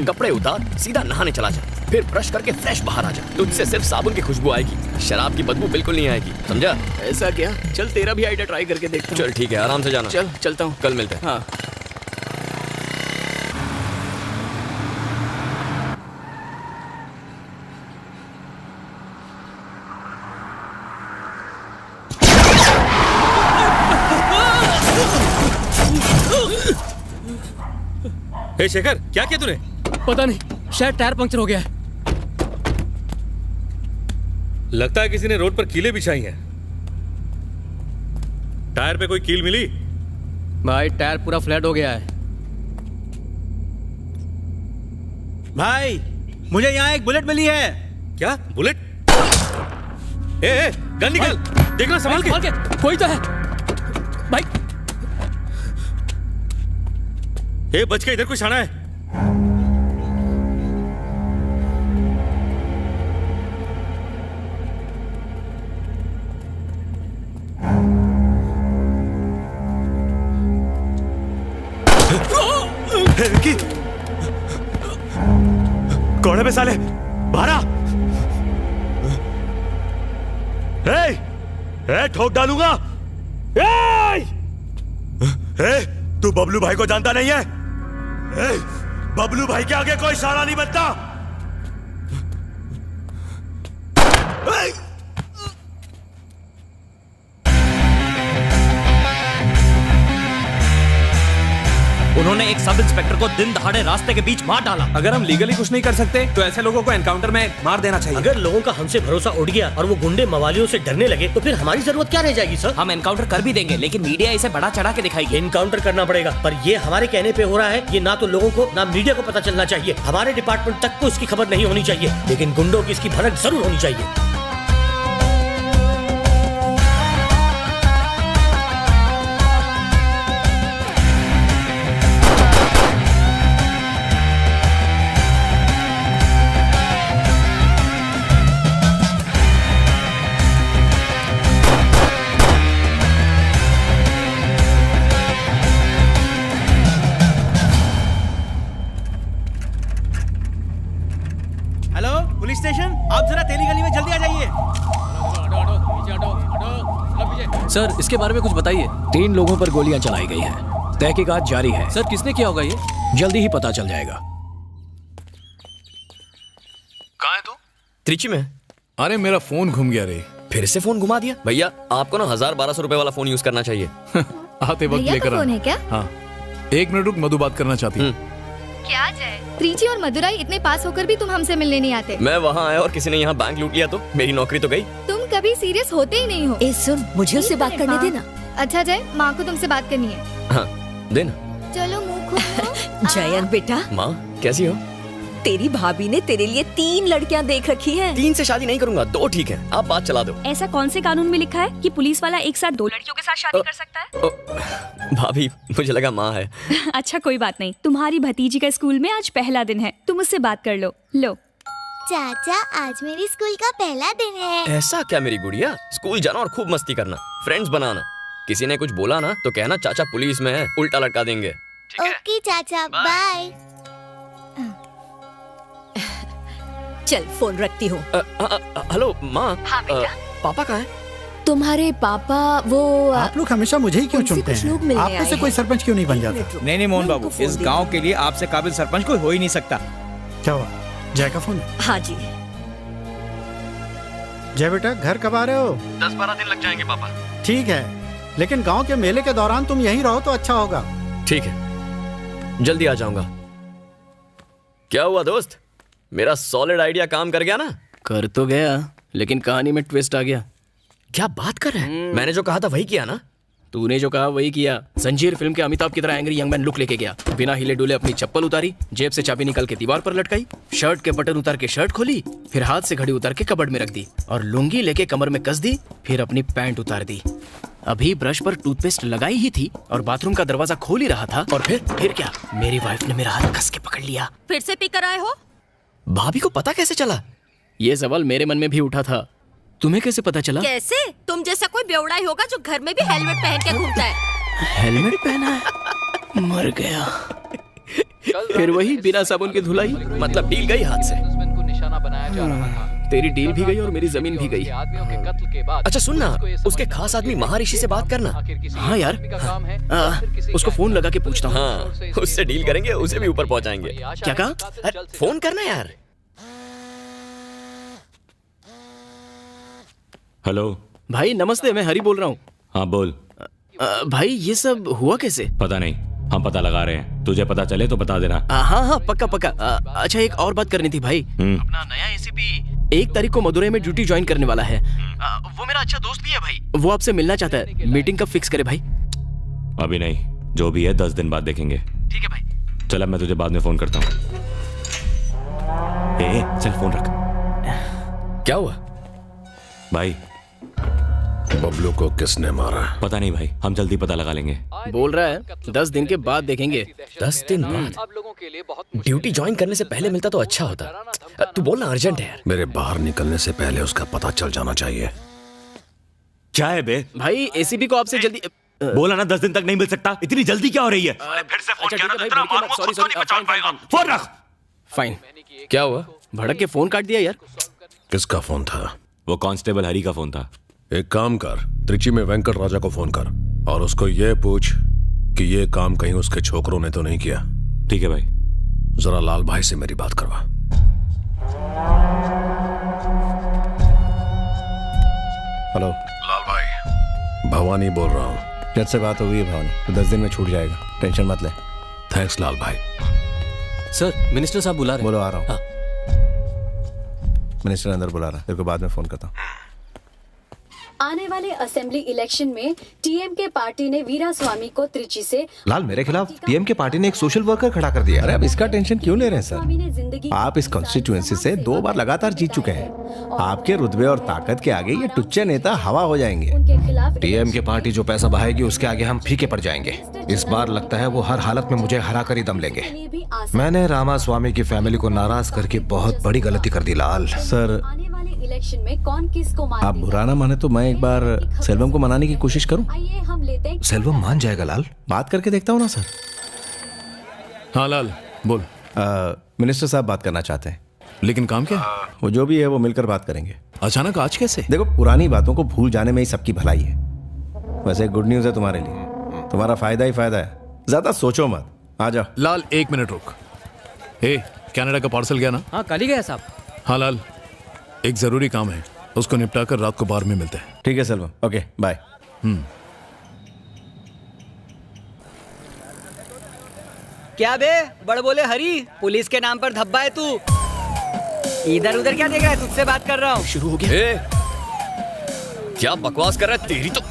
कपड़े उतार, सीधा नहाने चला जा, फिर ब्रश करके फ्रेश बाहर आ जा। तुझसे सिर्फ साबुन की खुशबू आएगी, शराब की बदबू बिल्कुल नहीं आएगी, समझा? ऐसा क्या? चल तेरा भी आइडिया ट्राई करके देखता हूँ। चल ठीक है, आराम से जाना। चल चलता हूँ, कल मिलते हैं। हाँ। हे शेखर, क्या किया तूने? पता नहीं, शायद टायर पंक्चर हो गया है। लगता है किसी ने रोड पर कीलें बिछाई हैं। टायर पे कोई कील मिली? भाई टायर पूरा फ्लैट हो गया है। भाई मुझे यहाँ एक बुलेट मिली है। क्या बुलेट? ए, गन निकाल, देखना संभाल के। कोई तो है भाई। ए, बच के, इधर कुछ आना है। विक्की, कौन है साले? बारा, ठोक डालूंगा। तू बबलू भाई को जानता नहीं है? बबलू भाई के आगे कोई इशारा नहीं बनता। उन्होंने एक सब इंस्पेक्टर को दिन दहाड़े रास्ते के बीच मार डाला। अगर हम लीगली कुछ नहीं कर सकते तो ऐसे लोगों को एनकाउंटर में मार देना चाहिए। अगर लोगों का हमसे भरोसा उठ गया और वो गुंडे मवालियों से डरने लगे तो फिर हमारी जरूरत क्या रह जाएगी सर? हम एनकाउंटर कर भी देंगे, लेकिन मीडिया इसे बड़ा चढ़ा के दिखाएगी। एनकाउंटर करना पड़ेगा, पर ये हमारे कहने पे हो रहा है। ये ना तो लोगों को ना मीडिया को पता चलना चाहिए। हमारे डिपार्टमेंट तक को इसकी खबर नहीं होनी चाहिए, लेकिन गुंडों की इसकी भनक जरूर होनी चाहिए। पुलिस स्टेशन, आप जरा तेली गली में जल्दी आ जाइए। सर इसके बारे में कुछ बताइए। 3 लोगों पर गोलियां चलाई गई हैं। तहकीकात जारी है। सर किसने किया होगा ये? जल्दी ही पता चल जाएगा। कहाँ है तू? त्रिची में। अरे मेरा फोन घूम गया रे। फिर से फोन घुमा दिया? भैया आपको ना 1000-1200 रुपए वाला फोन यूज करना चाहिए। आते वक्त लेकर फोन है क्या? हाँ, 1 मिनट रुक, मधु बात करना चाहती है। क्या जय, त्रिची और मदुराई इतने पास होकर भी तुम हमसे मिलने नहीं आते। मैं वहाँ आया और किसी ने यहाँ बैंक लूट लिया तो मेरी नौकरी तो गई। तुम कभी सीरियस होते ही नहीं हो। सुन, मुझे उससे बात करने देना। अच्छा जय, माँ को तुमसे बात करनी है। हाँ देना। चलो मुँह खोलो। जयंत बेटा, माँ कैसी हो? तेरी भाभी ने तेरे लिए 3 लड़कियां देख रखी हैं। 3 से शादी नहीं करूंगा, 2 ठीक है। आप बात चला दो। ऐसा कौन से कानून में लिखा है कि पुलिस वाला एक साथ 2 लड़कियों के साथ शादी कर सकता है? भाभी मुझे लगा माँ है। अच्छा कोई बात नहीं, तुम्हारी भतीजी का स्कूल में आज पहला दिन है, तुम उससे बात कर लो। लो चाचा, आज मेरी स्कूल का पहला दिन है। ऐसा क्या मेरी गुड़िया? स्कूल जाना और खूब मस्ती करना, फ्रेंड्स बनाना। किसी ने कुछ बोला ना तो कहना चाचा पुलिस में है, उल्टा लटका देंगे। ओके चाचा, बाय। चल फोन रखती हूँ। हेलो माँ। हाँ बेटा। पापा कहाँ है? तुम्हारे पापा वो आप लोग हमेशा मुझे ही क्यों चुनते कुछ लोग हैं? मिलने आप में आए से कोई हैं। सरपंच क्यों नहीं बन जाता? नहीं मोहन बाबू, इस गांव के लिए आपसे काबिल सरपंच कोई हो ही नहीं सकता। क्या हुआ? जय का फोन है? हाँ जी। जय बेटा, घर कब आ रहे हो? 10-12 दिन लग जाएंगे पापा। ठीक है, लेकिन गांव के मेले के दौरान तुम यहीं रहो तो अच्छा होगा। ठीक है, जल्दी आ जाऊंगा। क्या हुआ दोस्त, मेरा सॉलिड आइडिया काम कर गया ना? कर तो गया, लेकिन कहानी में ट्विस्ट आ गया। क्या बात कर रहे हैं? मैंने जो कहा था वही किया ना? तूने जो कहा वही किया। जंजीर फिल्म के अमिताभ की तरह एंग्री यंग मैन लुक लेके गया। बिना हिले डुले अपनी चप्पल उतारी, जेब से चाबी निकाल के दीवार पर लटकाई, शर्ट के बटन उतार के शर्ट खोली, फिर हाथ से घड़ी उतार के कबर्ड में रख दी और लुंगी लेके कमर में कस दी, फिर अपनी पैंट उतार दी। अभी ब्रश पर टूथपेस्ट लगाई ही थी और बाथरूम का दरवाजा खोल ही रहा था और फिर क्या, मेरी वाइफ ने मेरा हाथ कस के पकड़ लिया। फिर से पीकर आए हो? भाभी को पता कैसे चला? ये सवाल मेरे मन में भी उठा था, तुम्हें कैसे पता चला? कैसे? तुम जैसा कोई बेवड़ा ही होगा जो घर में भी हेलमेट पहन के घूमता है। हेलमेट पहना है? मर गया। फिर वही बिना साबुन की धुलाई, मतलब डील गई हाथ से। तेरी डील भी गई और मेरी जमीन भी गई। अच्छा सुन ना, उसके खास आदमी महर्षि से बात करना। हाँ यार, उसको फोन लगा के पूछता हूँ। हाँ, उससे डील करेंगे, उसे भी ऊपर पहुंचाएंगे। क्या कहा? फोन करना यार। हेलो भाई नमस्ते, मैं हरी बोल रहा हूँ। हाँ बोल। भाई ये सब हुआ कैसे? पता नहीं, हम पता लगा रहे हैं, तुझे पता चले तो बता देना। हाँ पक्का पक्का। अच्छा एक और बात करनी थी भाई। अपना नया एसीपी 1 तारीख को मदुरई में ड्यूटी ज्वाइन करने वाला है। वो मेरा अच्छा दोस्त भी है भाई, वो आपसे मिलना चाहता है। मीटिंग कब फिक्स करे भाई? अभी नहीं, जो भी है 10 दिन बाद देखेंगे। ठीक है भाई। चल अब मैं तुझे बाद में फोन करता हूँ। चल फोन रख। क्या हुआ भाई? बबलू को किसने मारा? पता नहीं भाई, हम जल्दी पता लगा लेंगे। बोल रहा है 10 दिन के बाद देखेंगे। 10 दिन बाद? ड्यूटी ज्वाइन करने से पहले मिलता तो अच्छा होता। तू बोलना अर्जेंट है यार। मेरे बाहर निकलने से पहले उसका पता चल जाना चाहिए। क्या है बे? भाई एसीपी को आपसे जल्दी बोला ना 10 दिन तक नहीं मिल सकता, इतनी जल्दी क्या हो रही है? फिर से फोन किया ना, तेरा मार सॉरी फोन रख। फाइन। क्या हुआ? भड़क के फोन काट दिया यार। किसका फोन था? वो कांस्टेबल हरी का फोन था। एक काम कर, त्रिची में वेंकट राजा को फोन कर और उसको ये पूछ कि ये काम कहीं उसके छोकरों ने तो नहीं किया। ठीक है भाई। जरा लाल भाई से मेरी बात करवा। हेलो लाल भाई, भवानी बोल रहा हूँ। जज से बात हो गई है भवानी, तो 10 दिन में छूट जाएगा, टेंशन मत ले। थैंक्स लाल भाई। सर मिनिस्टर साहब बुला रहे हैं। बोलो आ रहा हूँ। मिनिस्टर अंदर बुला रहा है, तेरे को बाद में फोन करता हूँ। आने वाले असेंबली इलेक्शन में टीएमके पार्टी ने वीरा स्वामी को त्रिची से लाल, मेरे खिलाफ टीएमके पार्टी ने एक सोशल वर्कर खड़ा कर दिया। अरे अब इसका टेंशन क्यों ले रहे हैं स्वामी सर? ने जिंदगी आप इस कॉन्स्टिट्यूएंसी से 2 बार लगातार जीत चुके हैं। आपके रुतबे और ताकत के आगे ये टुच्चे नेता हवा हो जाएंगे। उनके खिलाफ टीएमके पार्टी जो पैसा बहाएगी उसके आगे हम फीके पड़ जाएंगे। इस बार लगता है वो हर हालत में मुझे हरा कर ही दम लेंगे। भी आसान मैंने रामा स्वामी की फैमिली को नाराज करके बहुत बड़ी गलती कर दी लाल। सर आने वाले इलेक्शन में कौन किसको मार आप बुरा ना माने तो मैं एक बार सेल्वम को मनाने की कोशिश करूं। आइए हम लेते हैं। सेल्वम मान जाएगा लाल। बात करके देखता हूं ना सर। हाँ लाल बोल। मिनिस्टर साहब बात करना चाहते हैं। लेकिन काम क्या? वो जो भी है वो मिलकर बात करेंगे। अचानक आज कैसे? देखो पुरानी बातों को भूल जाने में ही सबकी भलाई है। वैसे गुड न्यूज़ है तुम्हारे लिए, तुम्हारा फायदा ही फायदा है। ज्यादा सोचो मत, आ जाओ। लाल 1 मिनट रुक। कनाडा का पार्सल गया ना? हाँ कल ही गया साहब। हाँ लाल, एक जरूरी काम है, उसको निपटा कर रात को बार में मिलते हैं। ठीक है सेल्वम, ओके बाय। क्या बे बड़ बोले हरी, पुलिस के नाम पर धब्बा है तू। इधर उधर क्या देख रहा है, तुझसे बात कर रहा हूँ। शुरू हो गया। क्या बकवास कर रहा है, तेरी तो।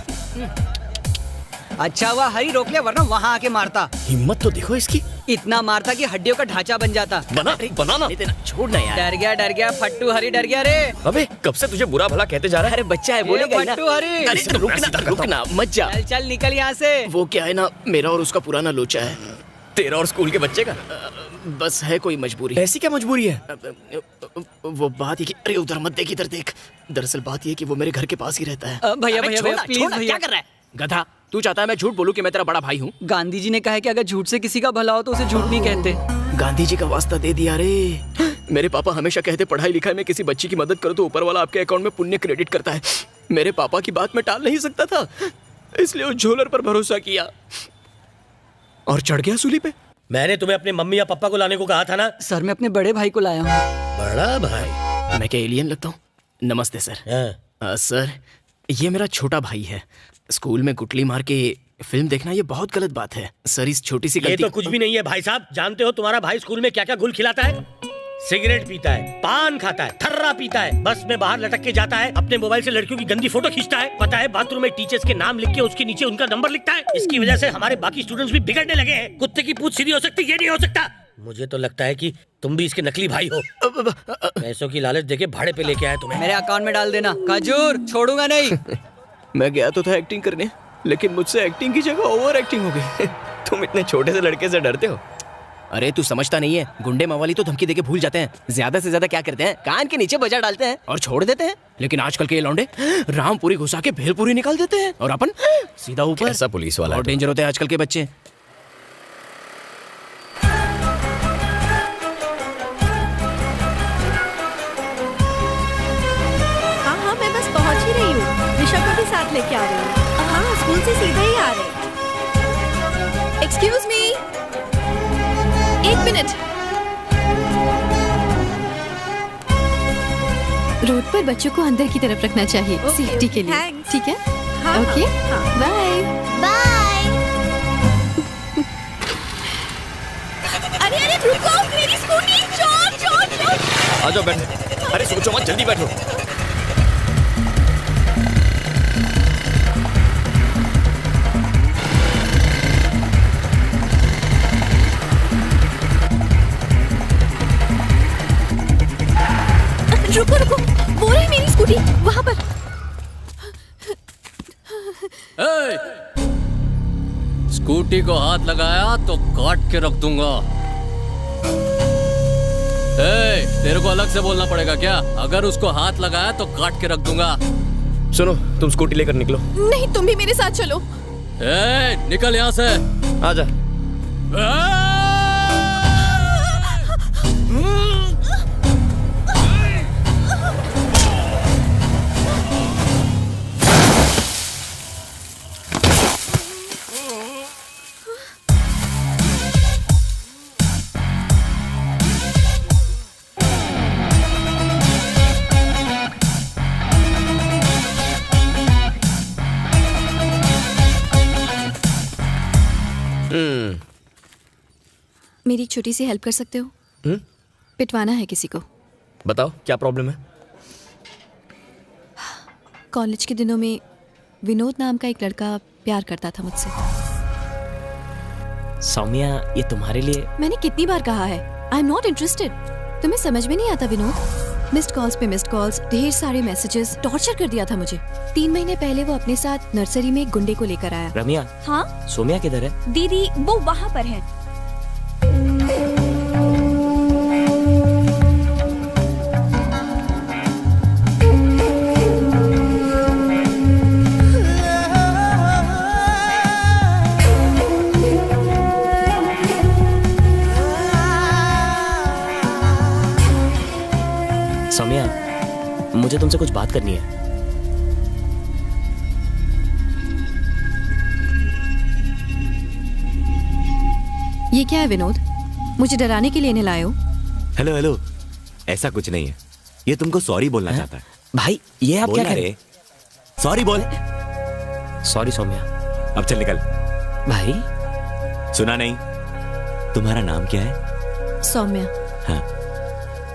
अच्छा हुआ हरी रोक लिया, वरना वहाँ आके मारता। हिम्मत तो देखो इसकी, इतना मारता कि हड्डियों का ढांचा बन जाता। बनाना छोड़ना यार। डर गया फट्टू हरी, डर गया रे। अबे कब से तुझे बुरा भला कहते जा रहा है। अरे बच्चा है, बोलेगा ही ना। फट्टू हरी, अरे रुकना मत जा। चल चल निकल यहाँ से। वो क्या है ना, मेरा और उसका पुराना लोचा है। तेरा और स्कूल के बच्चे का? बस है कोई मजबूरी। ऐसी क्या मजबूरी है? वो बात ये कि अरे उधर मत देख, इधर देख। दरअसल बात ये कि वो मेरे घर के पास ही रहता है। भैया प्लीज भैया। क्या कर रहा है गधा? तू चाहता है मैं झूठ बोलूं कि मैं तेरा बड़ा भाई हूँ? गांधी जी ने कहा है कि अगर झूठ से किसी का भला हो तो उसे झूठ नहीं कहते। गांधी जी का वास्ता दे दिया रे। मेरे पापा हमेशा कहते पढ़ाई लिखाई में किसी बच्ची की मदद करो तो ऊपर वाला आपके अकाउंट में पुण्य क्रेडिट करता है। मेरे पापा की बात मैं टाल नहीं सकता था, इसलिए उस झोलर पर भरोसा किया और चढ़ गया सूली पे। मैंने तुम्हें अपने मम्मी या पापा को लाने को कहा था ना। सर मैं अपने बड़े भाई को लाया हूँ। बड़ा भाई? मैं क्या एलियन लगता हूँ? नमस्ते सर। सर ये मेरा छोटा भाई है। स्कूल में गुटली मार के फिल्म देखना ये बहुत गलत बात है। सर इस छोटी सी गलती। ये तो कुछ भी नहीं है भाई साहब। जानते हो तुम्हारा भाई स्कूल में क्या क्या गुल खिलाता है? सिगरेट पीता है, पान खाता है, थर्रा पीता है, बस में बाहर लटक के जाता है, अपने मोबाइल से लड़कियों की गंदी फोटो खींचता है, पता है बाथरूम में टीचर्स के नाम लिख के उसके नीचे उनका नंबर लिखता है। इसकी वजह से हमारे बाकी स्टूडेंट्स भी बिगड़ने लगे हैं। कुत्ते की पूंछ सीधी हो सकती, ये नहीं हो सकता। मुझे तो लगता है कि तुम भी इसके नकली भाई हो। पैसों की लालच देके भाड़े पे लेके आए तुम्हें। मेरे अकाउंट में डाल देना, खजूर छोड़ूंगा नहीं। मैं गया तो था एक्टिंग करने, लेकिन मुझसे एक्टिंग की जगह ओवर एक्टिंग हो गई। तुम इतने छोटे से लड़के से डरते हो? अरे तू समझता नहीं है, गुंडे मवाली तो धमकी देके भूल जाते हैं। ज्यादा से ज्यादा क्या करते हैं, कान के नीचे बजा डालते हैं और छोड़ देते हैं। लेकिन आजकल के ये लौंडे रामपुरी घुसा के भेलपुरी निकाल देते हैं और अपन सीधा ऊपर। ऐसा पुलिस वाला और डेंजर होते हैं आजकल के बच्चे। हाँ मैं बस पहुंच ही रही हूँ। ऋषभ को भी साथ लेके आ रही हूँ। हाँ स्कूल से सीधे ही आ रहे। एक्सक्यूज मी, एक मिनट। रोड पर बच्चों को अंदर की तरफ रखना चाहिए, सेफ्टी के लिए। ठीक है? Okay bye bye. अरे रुको, मेरी स्कूटी। चोर चोर चोर। आ जाओ बैठो। अरे सोचो मत, जल्दी बैठो। रुको, वो रही मेरी स्कूटी वहाँ पर। स्कूटी को हाथ लगाया तो काट के रख दूंगा। तेरे को अलग से बोलना पड़ेगा क्या? अगर उसको हाथ लगाया तो काट के रख दूंगा। सुनो, तुम स्कूटी लेकर निकलो। नहीं, तुम भी मेरे साथ चलो। निकल यहाँ से। आजा। मेरी एक छोटी सी हेल्प कर सकते हो? पिटवाना है किसी को। बताओ क्या प्रॉब्लम है? कॉलेज के दिनों में विनोद नाम का एक लड़का प्यार करता था मुझसे। सौम्या ये तुम्हारे लिए। मैंने कितनी बार कहा है आई एम नॉट इंटरेस्टेड। तुम्हें समझ में नहीं आता विनोद? मिस्ड कॉल्स पे मिस्ड कॉल्स, ढेर सारे मैसेजेस, टॉर्चर कर दिया था मुझे। 3 महीने पहले वो अपने साथ नर्सरी में एक गुंडे को लेकर आया। रम्या। हाँ सोम्या किधर है? दीदी वो वहाँ पर है। सौम्या मुझे तुमसे कुछ बात करनी है। ये क्या है विनोद? मुझे डराने के लिए नहीं लाए हो? हेलो हेलो, ऐसा कुछ नहीं है। ये तुमको सॉरी बोलना चाहता है। भाई ये आप क्या कह रहे? सॉरी बोल। सॉरी सौम्या। अब चल निकल। भाई सुना नहीं? तुम्हारा नाम क्या है? सौम्या। हाँ।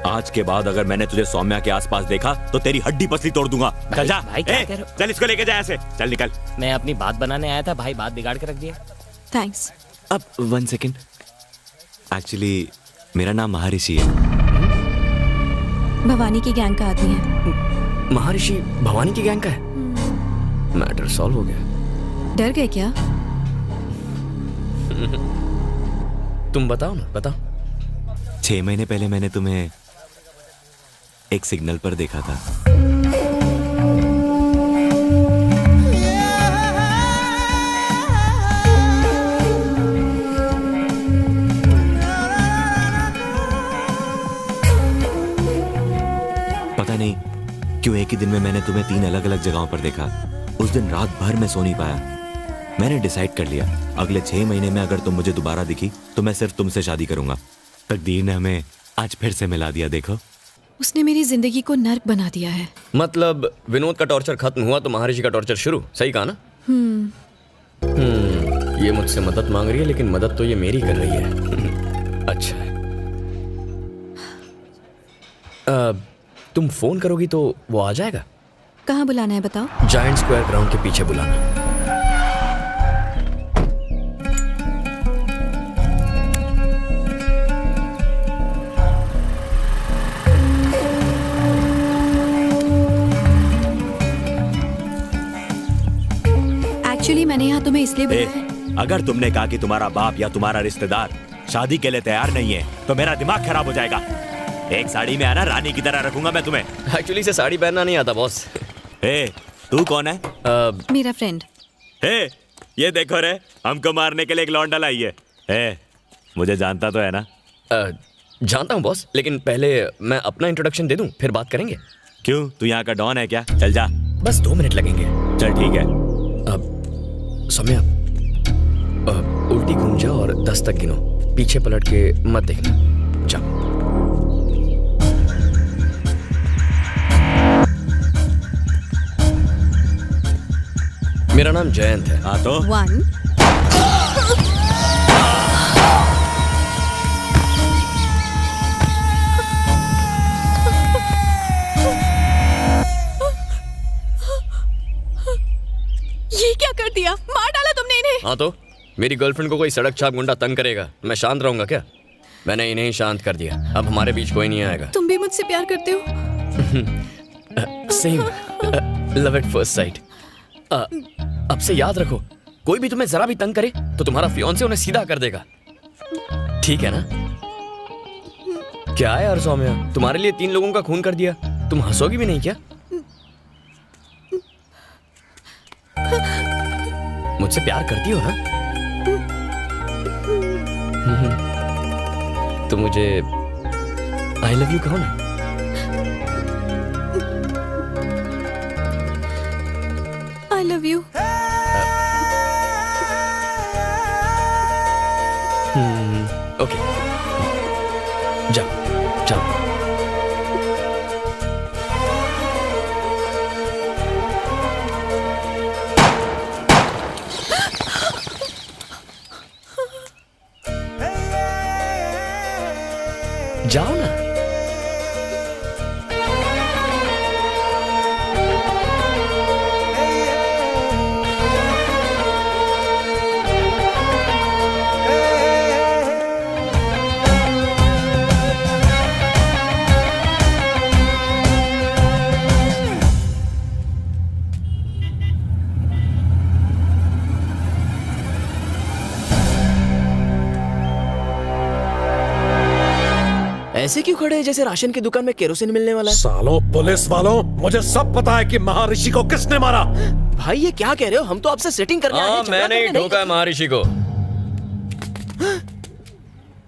आज के बाद अगर मैंने तुझे सौम्या के आसपास देखा तो तेरी हड्डी पसली तोड़ दूंगा। चल जा। भाई क्या कह रहे हो? चल इसको लेके जा ऐसे। चल निकल। मैं अपनी बात बनाने आया था, भाई बात बिगाड़ के रख दिया। थैंक्स। अब 1 सेकेंड। एक्चुअली मेरा नाम महर्षि है। भवानी की गैंग का आदमी है। महर्षि भवानी की गैंग का है? मैटर सॉल्व हो गया। डर गए क्या? तुम बताओ ना, बताओ। 6 महीने पहले मैंने तुम्हें एक सिग्नल पर देखा था। पता नहीं क्यों एक ही दिन में मैंने तुम्हें 3 अलग अलग जगहों पर देखा। उस दिन रात भर मैं सो नहीं पाया। मैंने डिसाइड कर लिया अगले 6 महीने में अगर तुम मुझे दोबारा दिखी तो मैं सिर्फ तुमसे शादी करूंगा। तकदीर ने हमें आज फिर से मिला दिया। देखो, उसने मेरी जिंदगी को नर्क बना दिया है। मतलब विनोद का टॉर्चर खत्म हुआ तो महर्षि का टॉर्चर शुरू। सही कहा ना? ये मुझसे मदद मांग रही है, लेकिन मदद तो ये मेरी कर रही है। अच्छा है। तुम फोन करोगी तो वो आ जाएगा? कहाँ बुलाना है बताओ? जायंट स्क्वायर ग्राउंड के पीछे बुलाना। एक्चुअली मैंने यहाँ तुम्हें इसलिए बुलाया है। अगर तुमने कहा कि तुम्हारा बाप या तुम्हारा रिश्तेदार शादी के लिए तैयार नहीं है तो मेरा दिमाग खराब हो जाएगा। एक साड़ी में आना, रानी की तरह रखूंगा मैं तुम्हें। एक्चुअली से साड़ी पहनना नहीं आता बॉस। तू कौन है? मेरा फ्रेंड। ये देखो रे, हमको मारने के लिए एक लौंडा लाई है। मुझे जानता तो है ना? जानता हूँ बॉस, लेकिन पहले मैं अपना इंट्रोडक्शन दे दूं, फिर बात करेंगे। क्यों, तू यहाँ का डॉन है क्या? चल जा। बस 2 मिनट लगेंगे। चल ठीक है। सौम्या, उल्टी घूम जाओ और 10 तक गिनो। पीछे पलट के मत देखना। जा। मेरा नाम जयंत है। हाँ तो 1 ये क्या कर दिया? मार डाला तुमने इन्हें। हाँ तो मेरी गर्लफ्रेंड को कोई सड़क छाप गुंडा तंग करेगा, मैं शांत रहूंगा क्या? मैंने इन्हें ही शांत कर दिया। अब हमारे बीच कोई नहीं आएगा। तुम भी मुझसे प्यार करते हो? Same, love at first sight. अब से याद रखो, कोई भी तुम्हें जरा भी तंग करे तो तुम्हारा फियांसे उन्हें सीधा कर देगा। ठीक है ना? क्या है यार सौम्या, तुम्हारे लिए 3 लोगों का खून कर दिया, तुम हंसोगी भी नहीं क्या? मुझसे प्यार करती हो ना? तो मुझे आई लव यू कहो ना। I love you. ओके, जाओ जाओ। जाओ ना। ऐसे क्यों खड़े हैं जैसे राशन की दुकान में केरोसिन मिलने वाला है? सालों पुलिस वालों, मुझे सब पता है कि महर्षि को किसने मारा। भाई ये क्या कह रहे हो? हम तो आपसे सेटिंग करने आए हैं, झगड़ा मैंने ही करने नहीं। ठोका है महर्षि को।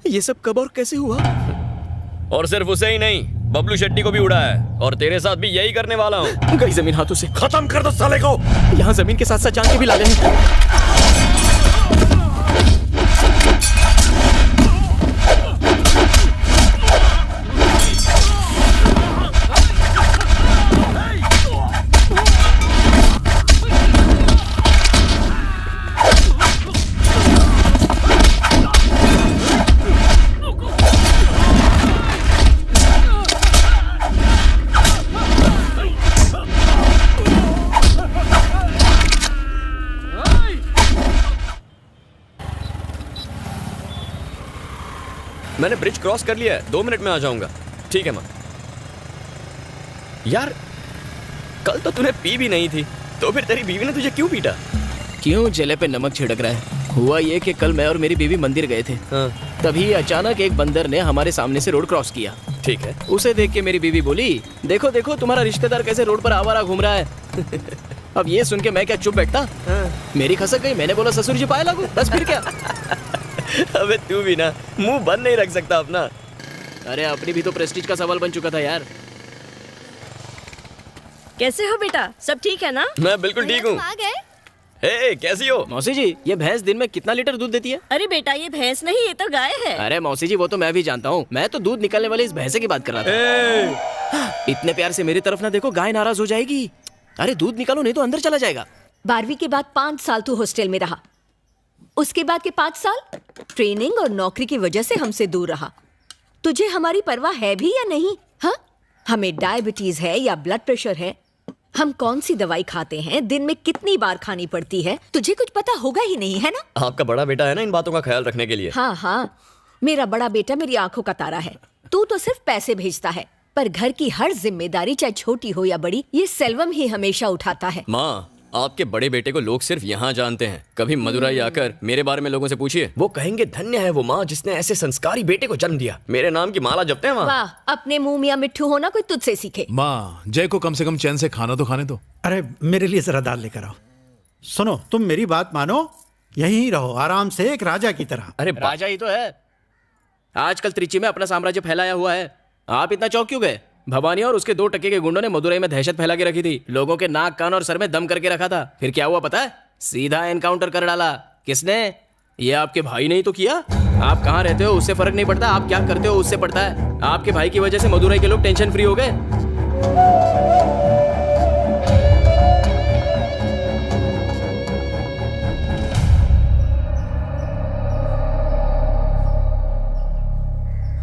ये सब कब और कैसे हुआ? और सिर्फ उसे ही नहीं, बबलू शेट्टी को भी उड़ा है, और तेरे साथ भी यही करने वाला हूँ। गई जमीन हाथों से। खत्म कर दो साले को। यहाँ जमीन के साथ साथ जान के भी ला गए। मैंने ब्रिज क्रॉस कर लिया है, 2 मिनट में आ जाऊंगा। ठीक है माँ। यार कल तो तूने पी भी नहीं थी, तो फिर तेरी बीवी ने तुझे क्यों पीटा? क्यों जले पे नमक छिड़क रहा है? हुआ ये कि कल मैं और मेरी बीवी मंदिर गए थे। तभी अचानक एक बंदर ने हमारे सामने से रोड क्रॉस किया। ठीक है। उसे देख के मेरी बीवी बोली, देखो देखो तुम्हारा रिश्तेदार कैसे रोड पर आवारा घूम रहा है। अब ये सुन के मैं क्या चुप बैठता? मेरी खसक गई। मैंने बोला ससुर जी पाए लागू, बस फिर क्या। अबे तू भी ना मुंह बंद नहीं रख सकता अपना। अरे अपनी भी तो प्रेस्टीज का सवाल बन चुका था यार। कैसे हो बेटा, सब ठीक है ना? मैं बिल्कुल ठीक हूँ। आ गए? हे कैसी हो? मौसी जी ये भैंस दिन में कितना लीटर दूध देती है? अरे बेटा ये भैंस नहीं, ये तो गाय है। अरे मौसी जी वो तो मैं भी जानता हूँ, मैं तो दूध निकालने वाली इस भैंसे की बात कर रहा था। इतने प्यार से मेरी तरफ ना देखो, गाय नाराज हो जाएगी। अरे दूध निकालो नहीं तो अंदर चला जाएगा। 12वीं के बाद 5 साल तू हॉस्टल में रहा, उसके बाद के 5 साल ट्रेनिंग और नौकरी की वजह से हमसे दूर रहा। तुझे हमारी परवाह है भी या नहीं? हाँ, हमें डायबिटीज है या ब्लड प्रेशर है, हम कौन सी दवाई खाते हैं, दिन में कितनी बार खानी पड़ती है, तुझे कुछ पता होगा ही नहीं, है ना? आपका बड़ा बेटा है ना इन बातों का ख्याल रखने के लिए। हाँ हाँ, मेरा बड़ा बेटा मेरी आंखों का तारा है। तू तो सिर्फ पैसे भेजता है, पर घर की हर जिम्मेदारी चाहे छोटी हो या बड़ी, ये सेल्वम ही हमेशा उठाता है। माँ आपके बड़े बेटे को लोग सिर्फ यहाँ जानते हैं, कभी मदुराई आकर मेरे बारे में लोगों से पूछिए, वो कहेंगे धन्य है वो माँ जिसने ऐसे संस्कारी बेटे को जन्म दिया। मेरे नाम की माला जपते हैं वहाँ। वाह, अपने मुंह मियां मिट्ठू होना कोई तुझसे सीखे। माँ जय को कम से कम चैन से खाना तो खाने दो। अरे मेरे लिए जरा दाल लेकर आओ। सुनो, तुम मेरी बात मानो, यहीं रहो आराम से एक राजा की तरह। अरे राजा ही तो है, आजकल त्रिची में अपना साम्राज्य फैलाया हुआ है। आप इतना चौंक क्यों गए? भवानी और उसके 2 टके के गुंडों ने मदुरई में दहशत फैला के रखी थी, लोगों के नाक कान और सर में दम करके रखा था। फिर क्या हुआ पता है? सीधा एनकाउंटर कर डाला। किसने? ये आपके भाई ने ही तो किया। आप कहाँ रहते हो उससे फर्क नहीं पड़ता, आप क्या करते हो उससे पड़ता है। आपके भाई की वजह से मदुरई के लोग टेंशन फ्री हो गए।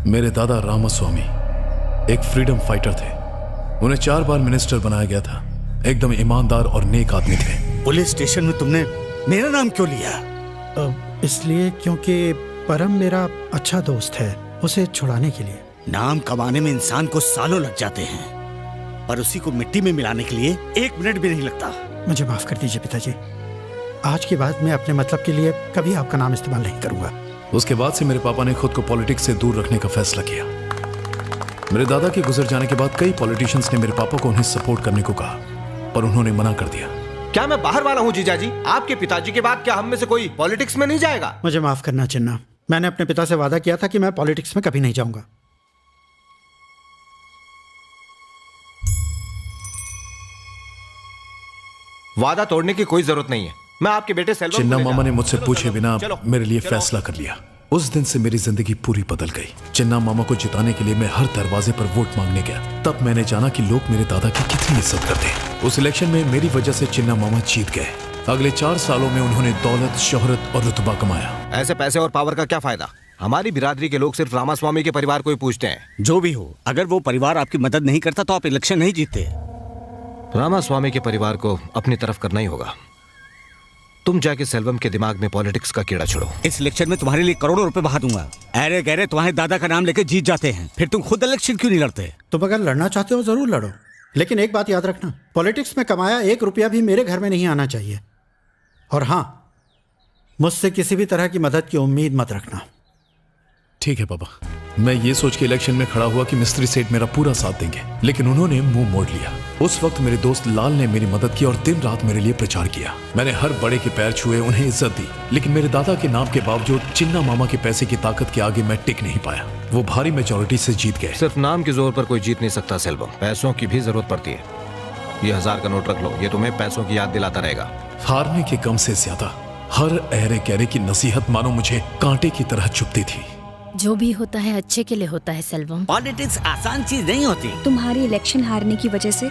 मेरे दादा रामास्वामी एक फ्रीडम फाइटर थे। उन्हें 4 बार मिनिस्टर बनाया गया था। एकदम ईमानदार और नेक आदमी थे। पुलिस स्टेशन में तुमने मेरा नाम क्यों लिया? इसलिए क्योंकि परम मेरा अच्छा दोस्त है, उसे छुड़ाने के लिए। नाम कमाने में इंसान को सालों लग जाते हैं, पर उसी को मिट्टी में मिलाने के लिए 1 मिनट भी नहीं लगता। मुझे माफ कर दीजिए पिताजी, आज के बाद मैं अपने मतलब के लिए कभी आपका नाम इस्तेमाल नहीं करूंगा। उसके बाद से मेरे पापा ने खुद को पॉलिटिक्स से दूर रखने का फैसला किया। मेरे दादा के गुजर जाने के बाद कई पॉलिटिशियंस ने मेरे पापा को उन्हें सपोर्ट करने को कहा, पर उन्होंने मना कर दिया। क्या मैं बाहर वाला हूँ जीजाजी? आपके पिताजी के बाद क्या हम में से कोई पॉलिटिक्स में नहीं जाएगा? मुझे माफ करना चिन्ना, मैंने अपने पिता से वादा किया था कि मैं पॉलिटिक्स में कभी नहीं जाऊंगा। वादा तोड़ने की कोई जरूरत नहीं है। मैं आपके बेटे सेल्वम चिन्ना को ले मामा ने जाऊंगा। मुझसे चलो, पूछे चलो, बिना चलो, मेरे लिए चलो। फैसला कर लिया। उस दिन से मेरी जिंदगी पूरी बदल गई। चिन्ना मामा को जिताने के लिए मैं हर दरवाजे पर वोट मांगने गया। तब मैंने जाना कि लोग मेरे दादा की कितनी इज्जत करते हैं। उस इलेक्शन में मेरी वजह से चिन्ना मामा जीत गए। अगले 4 सालों में उन्होंने दौलत, शोहरत और रुतबा कमाया। ऐसे पैसे और पावर का क्या फायदा? हमारी बिरादरी के लोग सिर्फ रामास्वामी के परिवार को ही पूछते हैं। जो भी हो, अगर वो परिवार आपकी मदद नहीं करता तो आप इलेक्शन नहीं जीतते। रामास्वामी के परिवार को अपनी तरफ करना ही होगा। तुम जाके सेल्वम के दिमाग में पॉलिटिक्स का कीड़ा छोड़ो। इस इलेक्शन में तुम्हारे लिए करोड़ों रुपए बहा दूंगा। अरे गहरे तुम्हारे दादा का नाम लेके जीत जाते हैं, फिर तुम खुद इलेक्शन क्यों नहीं लड़ते? तुम अगर लड़ना चाहते हो जरूर लड़ो, लेकिन एक बात याद रखना, पॉलिटिक्स में कमाया 1 रुपया भी मेरे घर में नहीं आना चाहिए। और हाँ, मुझसे किसी भी तरह की मदद की उम्मीद मत रखना। ठीक है पापा। मैं ये सोच के इलेक्शन में खड़ा हुआ कि मिस्त्री सेठ मेरा पूरा साथ देंगे, लेकिन उन्होंने मुंह मोड़ लिया। उस वक्त मेरे दोस्त लाल ने मेरी मदद की और दिन रात मेरे लिए प्रचार किया। मैंने हर बड़े के पैर छुए, उन्हें इज्जत दी, लेकिन मेरे दादा के नाम के बावजूद चिन्ना मामा के पैसे की ताकत के आगे मैं टिक नहीं पाया। वो भारी मेजोरिटी से जीत गए। सिर्फ नाम के जोर पर कोई जीत नहीं सकता सेल्वम, पैसों की भी जरूरत पड़ती है। ये 1000 का नोट रख लो, ये तुम्हें पैसों की याद दिलाता रहेगा। हारने के गम से ज्यादा हर अहरे गहरे की नसीहत मानो मुझे कांटे की तरह चुभती थी। जो भी होता है अच्छे के लिए होता है सेल्वम। पॉलिटिक्स आसान चीज नहीं होती। तुम्हारी इलेक्शन हारने की वजह से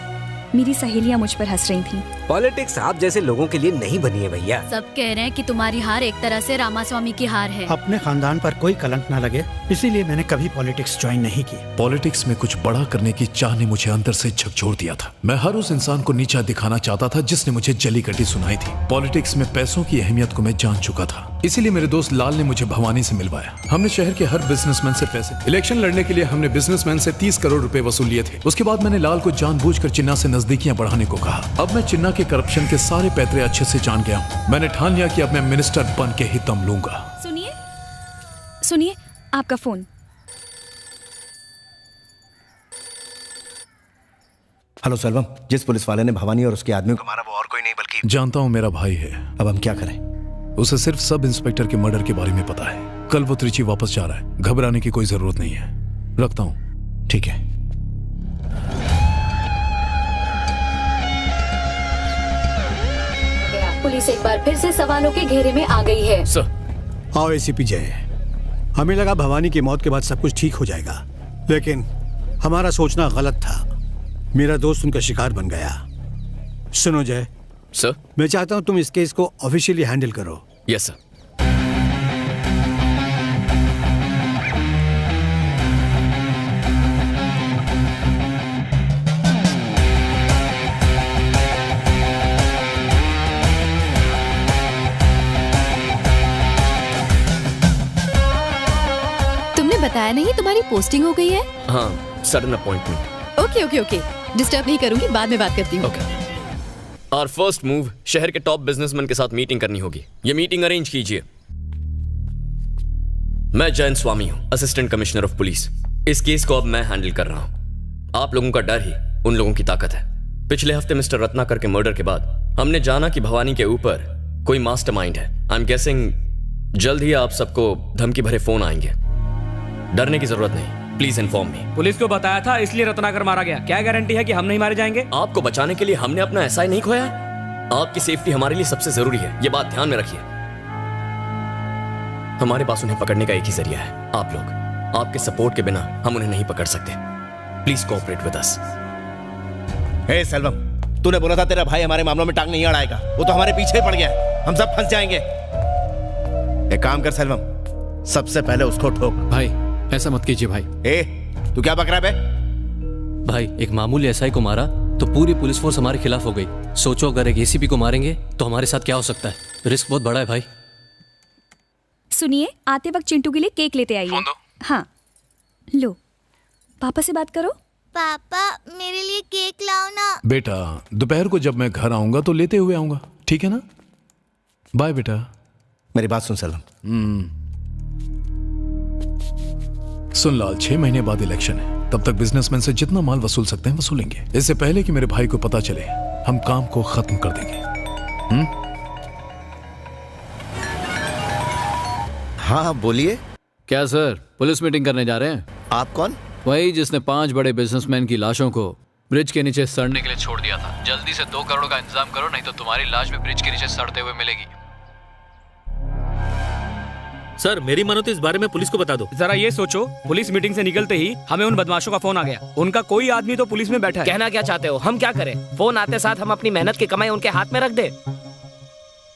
मेरी सहेलियां मुझ पर हंस रही थीं। पॉलिटिक्स आप जैसे लोगों के लिए नहीं बनी है भैया। सब कह रहे हैं कि तुम्हारी हार एक तरह से रामास्वामी की हार है। अपने खानदान पर कोई कलंक ना लगे, इसीलिए मैंने कभी पॉलिटिक्स ज्वाइन नहीं की। पॉलिटिक्स में कुछ बड़ा करने की चाह ने मुझे अंदर से झकझोर दिया था। मैं हर उस इंसान को नीचा दिखाना चाहता था जिसने मुझे जली कटी सुनाई थी। पॉलिटिक्स में पैसों की अहमियत को मैं जान चुका था। इसीलिए मेरे दोस्त लाल ने मुझे भवानी से मिलवाया। हमने शहर के हर बिजनेसमैन से पैसे, इलेक्शन लड़ने के लिए हमने बिजनेसमैन से 30 करोड़ रुपए वसूल लिए थे। उसके बाद मैंने लाल को जानबूझकर चिन्ना से नजदीकियां बढ़ाने को कहा। अब मैं चिन्ना के करप्शन के सारे पैतरे अच्छे से जान गया हूँ। मैंने ठान लिया कि अब मैं मिनिस्टर बन के ही दम लूंगा। सुनिए सुनिए, आपका फोन। हेलो सेल्वम, जिस पुलिस वाले ने भवानी और उसके आदमी को मारा वो और कोई नहीं बल्कि जानता हूँ मेरा भाई है। अब हम क्या करें? उसे सिर्फ सब इंस्पेक्टर के मर्डर के बारे में पता है। कल वो त्रिची वापस जा रहा है, घबराने की कोई जरूरत नहीं है। रखता हूँ। ठीक है। पुलिस एक बार फिर से सवालों के घेरे में आ गई है। सर। आओ एसीपी जय, हमें लगा भवानी की मौत के बाद सब कुछ ठीक हो जाएगा, लेकिन हमारा सोचना गलत था। मेरा दोस्त उनका शिकार बन गया। सुनो जय सर, मैं चाहता हूं तुम इस केस को ऑफिशियली हैंडल करो। Yes sir. तुमने बताया नहीं तुम्हारी पोस्टिंग हो गई है? हाँ, sudden appointment. Okay okay okay, disturb नहीं करूंगी, बाद में बात करती हूँ। और फर्स्ट मूव, शहर के टॉप बिजनेसमैन के साथ मीटिंग करनी होगी। ये मीटिंग अरेंज कीजिए। मैं जयंत स्वामी हूं, असिस्टेंट कमिश्नर ऑफ पुलिस। इस केस को अब मैं हैंडल कर रहा हूं। आप लोगों का डर ही उन लोगों की ताकत है। पिछले हफ्ते मिस्टर रत्नाकर के मर्डर के बाद हमने जाना कि भवानी के ऊपर कोई मास्टरमाइंड है। आई एम गेसिंग जल्द ही आप सबको धमकी भरे फोन आएंगे। डरने की जरूरत नहीं, प्लीज इन्फॉर्म मी। पुलिस को बताया था इसलिए रत्नाकर मारा गया। क्या गारंटी है कि हम नहीं मारे जाएंगे? आपको बचाने के लिए हमने अपना एसआई नहीं खोया। आपकी सेफ्टी हमारे लिए सबसे जरूरी है, ये बात ध्यान में रखिए। हमारे पास उन्हें पकड़ने का एक ही जरिया है, आप लोग। आपके सपोर्ट के बिना हम उन्हें नहीं पकड़ सकते। Please cooperate with us. Hey Selvam, तूने बोला था तेरा भाई हमारे मामलों में टांग नहीं अड़ाएगा। वो तो हमारे पीछे ही पड़ गया है। हम सब फंस जाएंगे। एक काम कर सेल्वम, सबसे पहले उसको ठोक। भाई ऐसा मत कीजिए भाई। तू क्या बक रहा है बे? भाई एक मामूली एसआई को मारा तो पूरी पुलिस फोर्स हमारे खिलाफ हो गई। सोचो अगर एक एसीपी को मारेंगे तो हमारे साथ क्या हो सकता है। रिस्क बहुत बड़ा है भाई। सुनिए, आते वक्त चिंटू के लिए केक लेते आइए। हाँ लो, पापा से बात करो। पापा मेरे लिए केक लाओ ना। बेटा, दोपहर को जब मैं घर आऊंगा तो लेते हुए आऊंगा, ठीक है ना? बाय बेटा। मेरी बात सुन सेल्वम। सुन लाल, 6 महीने बाद इलेक्शन है। तब तक बिजनेसमैन से जितना माल वसूल सकते हैं वसूलेंगे। इससे पहले कि मेरे भाई को पता चले, हम काम को खत्म कर देंगे। हाँ बोलिए। क्या सर, पुलिस मीटिंग करने जा रहे हैं? आप कौन? वही जिसने 5 बड़े बिजनेसमैन की लाशों को ब्रिज के नीचे सड़ने के लिए छोड़ दिया था। जल्दी से 2 करोड़ का इंतजाम करो, नहीं तो तुम्हारी लाश भी ब्रिज के नीचे सड़ते हुए मिलेगी। सर मेरी मानो तो इस बारे में पुलिस को बता दो। जरा ये सोचो, पुलिस मीटिंग से निकलते ही हमें उन बदमाशों का फोन आ गया। उनका कोई आदमी तो पुलिस में बैठा है। कहना क्या चाहते हो? हम क्या करें? फोन आते साथ हम अपनी मेहनत की कमाई उनके हाथ में रख दे।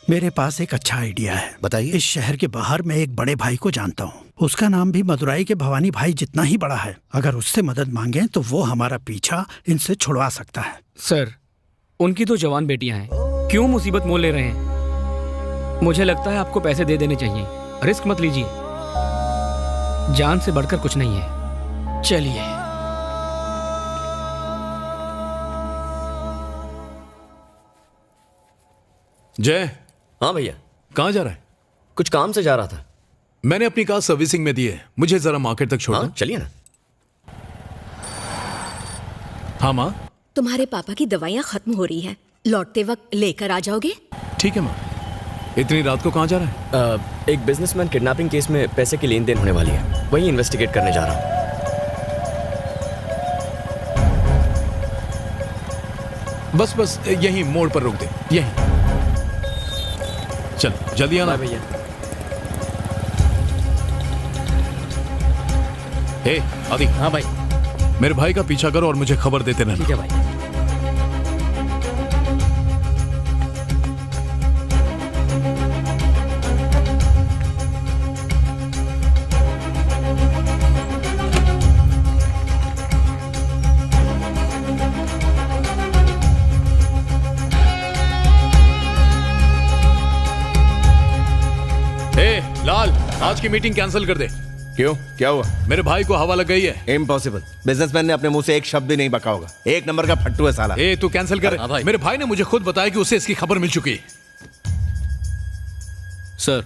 मेरे पास एक अच्छा आइडिया है। बताइए। इस शहर के बाहर मैं एक बड़े भाई को जानता हूँ। उसका नाम भी मदुराई के भवानी भाई जितना ही बड़ा है। अगर उससे मदद मांगे तो वो हमारा पीछा इनसे छुड़वा सकता है। सर, उनकी तो जवान बेटियां हैं, क्यों मुसीबत मोल ले रहे हैं? मुझे लगता है आपको पैसे दे देने चाहिए। रिस्क मत लीजिए, जान से बढ़कर कुछ नहीं है। चलिए। जय। हाँ भैया। कहाँ जा रहा है? कुछ काम से जा रहा था। मैंने अपनी कार सर्विसिंग में दी है, मुझे जरा मार्केट तक छोड़ो। हाँ, चलिए ना। हाँ माँ। तुम्हारे पापा की दवाइयाँ खत्म हो रही हैं, लौटते वक्त लेकर आ जाओगे? ठीक है माँ। इतनी रात को कहाँ जा रहा है? एक बिजनेसमैन किडनैपिंग केस में पैसे की लेन देन होने वाली है, वही इन्वेस्टिगेट करने जा रहा हूँ। बस यहीं मोड़ पर रोक दे, यहीं। चल जल्दी आना भैया। हे आदि। हाँ भाई। मेरे भाई का पीछा करो और मुझे खबर देते रहना। ठीक है भाई। हे आज की मीटिंग कैंसिल कर दे। क्यों, क्या हुआ? मेरे भाई को हवा लग गई है। इम्पॉसिबल। बिजनेसमैन ने अपने मुंह से एक शब्द भी नहीं बका होगा। एक नंबर का फट्टू है साला। ए तू कैंसिल कर। हाँ भाई। मेरे भाई ने मुझे खुद बताया कि उसे इसकी खबर मिल चुकी है। सर,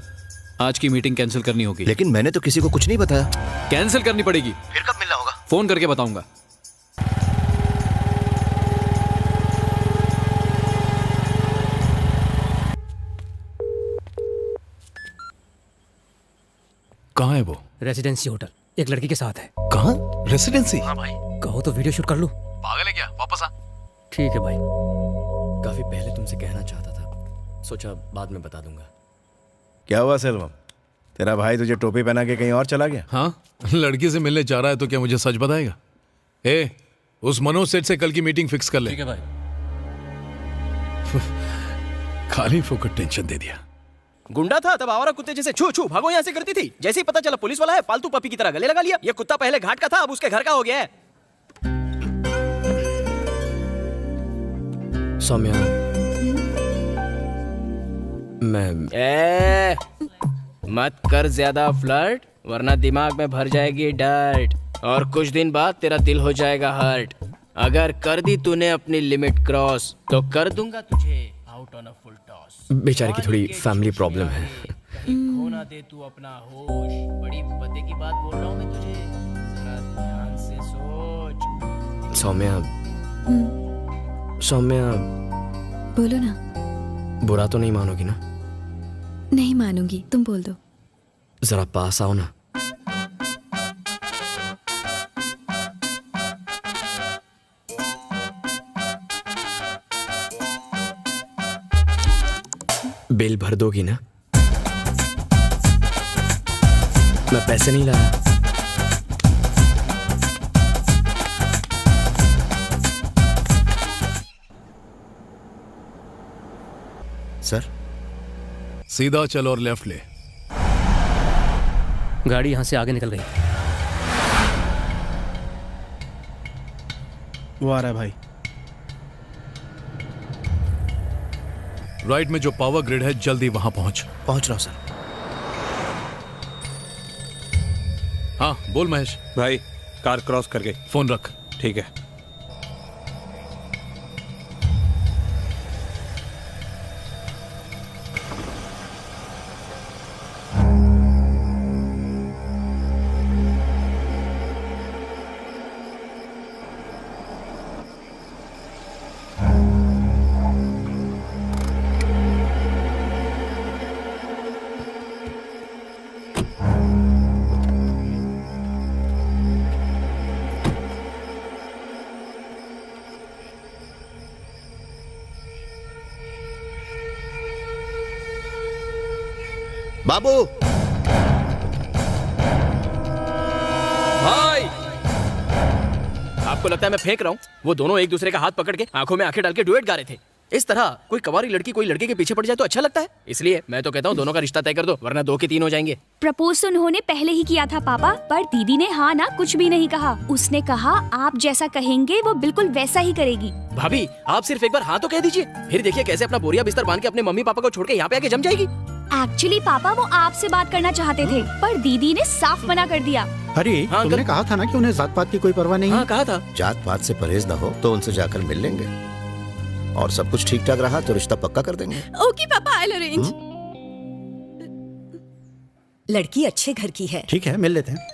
आज की मीटिंग कैंसिल करनी होगी। लेकिन मैंने तो किसी को कुछ नहीं बताया। कैंसिल करनी पड़ेगी। फिर कब मिलना होगा? फोन करके बताऊंगा। कहाँ है वो? रेसिडेंसी होटल, एक लड़की के साथ है। कहाँ? रेसिडेंसी? हाँ भाई। कहो तो वीडियो शूट कर लूं। पागल है क्या? वापस आ। ठीक है भाई। काफी पहले तुमसे कहना चाहता था, सोचा बाद में बता दूंगा। क्या हुआ सेल्वम? तेरा भाई तुझे टोपी पहना के कहीं और चला गया? हाँ, लड़की से मिलने जा रहा है तो क्या मुझे सच बताएगा? ए, उस मनोज सेठ से कल की मीटिंग फिक्स कर ले। ठीक है भाई। खाली फोकट टेंशन दे दिया। गुंडा था तब आवारा कुत्ते जैसे छू छू भागो यहाँ से करती थी। जैसे ही पता चला पुलिस वाला है, पालतू पपी की तरह गले लगा लिया। ये कुत्ता पहले घाट का था, अब उसके घर का हो गया है। सौम्या, मैं मत कर ज्यादा फ्लर्ट, वरना दिमाग में भर जाएगी डर्ट और कुछ दिन बाद तेरा दिल हो जाएगा हर्ट। अगर कर दी तूने अपनी लिमिट क्रॉस तो कर दूंगा तुझे out on a full toss. बेचारे की थोड़ी फैमिली प्रॉब्लम है। खोना दे तू अपना होश, बड़ी पते की बात बोल रहा हूँ मैं तुझे, जरा ध्यान से सोच। सौम्या, सौम्या, बोलो ना। बुरा तो नहीं मानोगी ना? नहीं मानूंगी, तुम बोल दो। जरा पास आओ ना। बिल भर दोगी ना? मैं पैसे नहीं लाया। सर, सीधा चल और लेफ्ट ले। गाड़ी यहाँ से आगे निकल गई। वो आ रहा है भाई। राइट में जो पावर ग्रिड है, जल्दी वहां पहुंच रहा हूं सर। हाँ बोल महेश। भाई कार क्रॉस कर गई। फोन रख। ठीक है। बाबू, भाई आपको लगता है मैं फेंक रहा हूँ? वो दोनों एक दूसरे का हाथ पकड़ के आंखों में आंखें डाल के डुएट गा रहे थे। इस तरह कोई कवारी लड़की कोई लड़के के पीछे पड़ जाए तो अच्छा लगता है। इसलिए मैं तो कहता हूँ दोनों का रिश्ता तय कर दो, वरना 2 के 3 हो जाएंगे। प्रपोज तो उन्होंने पहले ही किया था पापा, पर दीदी ने हाँ ना कुछ भी नहीं कहा। उसने कहा आप जैसा कहेंगे वो बिल्कुल वैसा ही करेगी। भाभी आप सिर्फ एक बार हाँ तो कह दीजिए, फिर देखिए कैसे अपना बोरिया बिस्तर बांध के अपने मम्मी पापा को छोड़ के यहाँ पे आके जम जाएगी। एक्चुअली पापा वो आपसे बात करना चाहते थे, पर दीदी ने साफ मना कर दिया। अरे हाँ, तुमने कहा था ना कि उन्हें जात पात की कोई परवाह नहीं है। हाँ कहा था। जात पात से परहेज ना हो तो उनसे जाकर मिल लेंगे, और सब कुछ ठीक ठाक रहा तो रिश्ता पक्का कर देंगे। ओके पापा, आई विल अरेंज। लड़की अच्छे घर की है। ठीक है, मिल लेते हैं।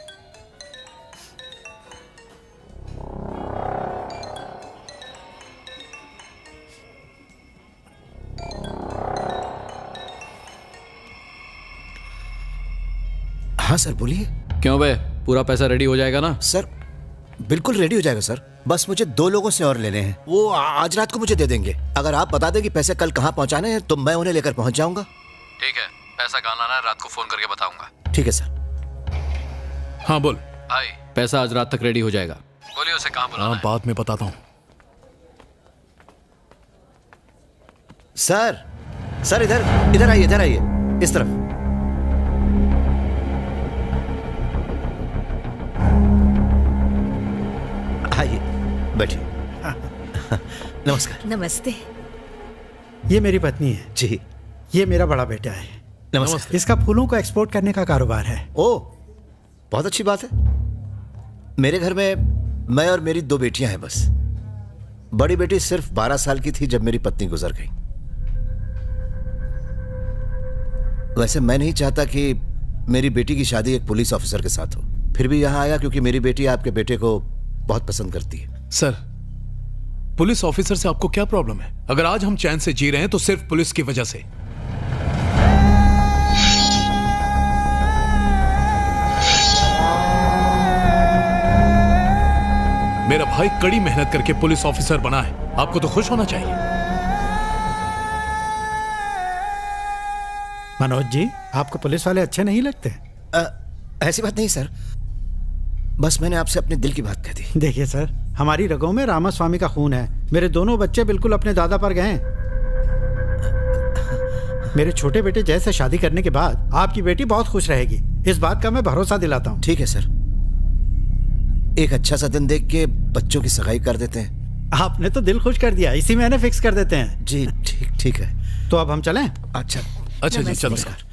हाँ सर बोलिए। क्यों बे, पूरा पैसा रेडी हो जाएगा ना? सर बिल्कुल रेडी हो जाएगा सर, बस मुझे 2 लोगों से और लेने हैं, वो आज रात को मुझे दे देंगे। अगर आप बता दें कि पैसे कल कहाँ पहुँचाने हैं तो मैं उन्हें लेकर पहुँच जाऊंगा। ठीक है, पैसा कहाँ लाना है रात को फोन करके बताऊंगा। ठीक है सर। हाँ बोल। भाई पैसा आज रात तक रेडी हो जाएगा। बोलिए उसे कहाँ बुलाना है? बाद में बताता हूँ। सर, सर इधर आइए, इधर आइए, इस तरफ। आइए बैठिए। नमस्कार। नमस्ते। ये मेरी पत्नी है जी। ये मेरा बड़ा बेटा है। नमस्कार। इसका फूलों को एक्सपोर्ट करने का कारोबार है। ओ, बहुत अच्छी बात है। मेरे घर में मैं और मेरी 2 बेटियां हैं बस। बड़ी बेटी सिर्फ 12 साल की थी जब मेरी पत्नी गुजर गई। वैसे मैं नहीं चाहता कि मेरी बेटी की शादी एक पुलिस ऑफिसर के साथ हो, फिर भी यहां आया क्योंकि मेरी बेटी आपके बेटे को बहुत पसंद करती है। सर, पुलिस ऑफिसर से आपको क्या प्रॉब्लम है? अगर आज हम चैन से जी रहे हैं तो सिर्फ पुलिस की वजह से। मेरा भाई कड़ी मेहनत करके पुलिस ऑफिसर बना है, आपको तो खुश होना चाहिए। मनोज जी, आपको पुलिस वाले अच्छे नहीं लगते? ऐसी बात नहीं सर, बस मैंने आपसे अपने दिल की बात कह दी। देखिए सर, हमारी रगों में रामास्वामी का खून है। मेरे दोनों बच्चे बिल्कुल अपने दादा पर गए। मेरे छोटे बेटे जैसे शादी करने के बाद आपकी बेटी बहुत खुश रहेगी, इस बात का मैं भरोसा दिलाता हूँ। ठीक है सर, एक अच्छा सा दिन देख के बच्चों की सगाई कर देते हैं। आपने तो दिल खुश कर दिया, इसी महीने फिक्स कर देते हैं। जी ठीक है। तो अब हम चलें? अच्छा जी, चलो। नमस्कार।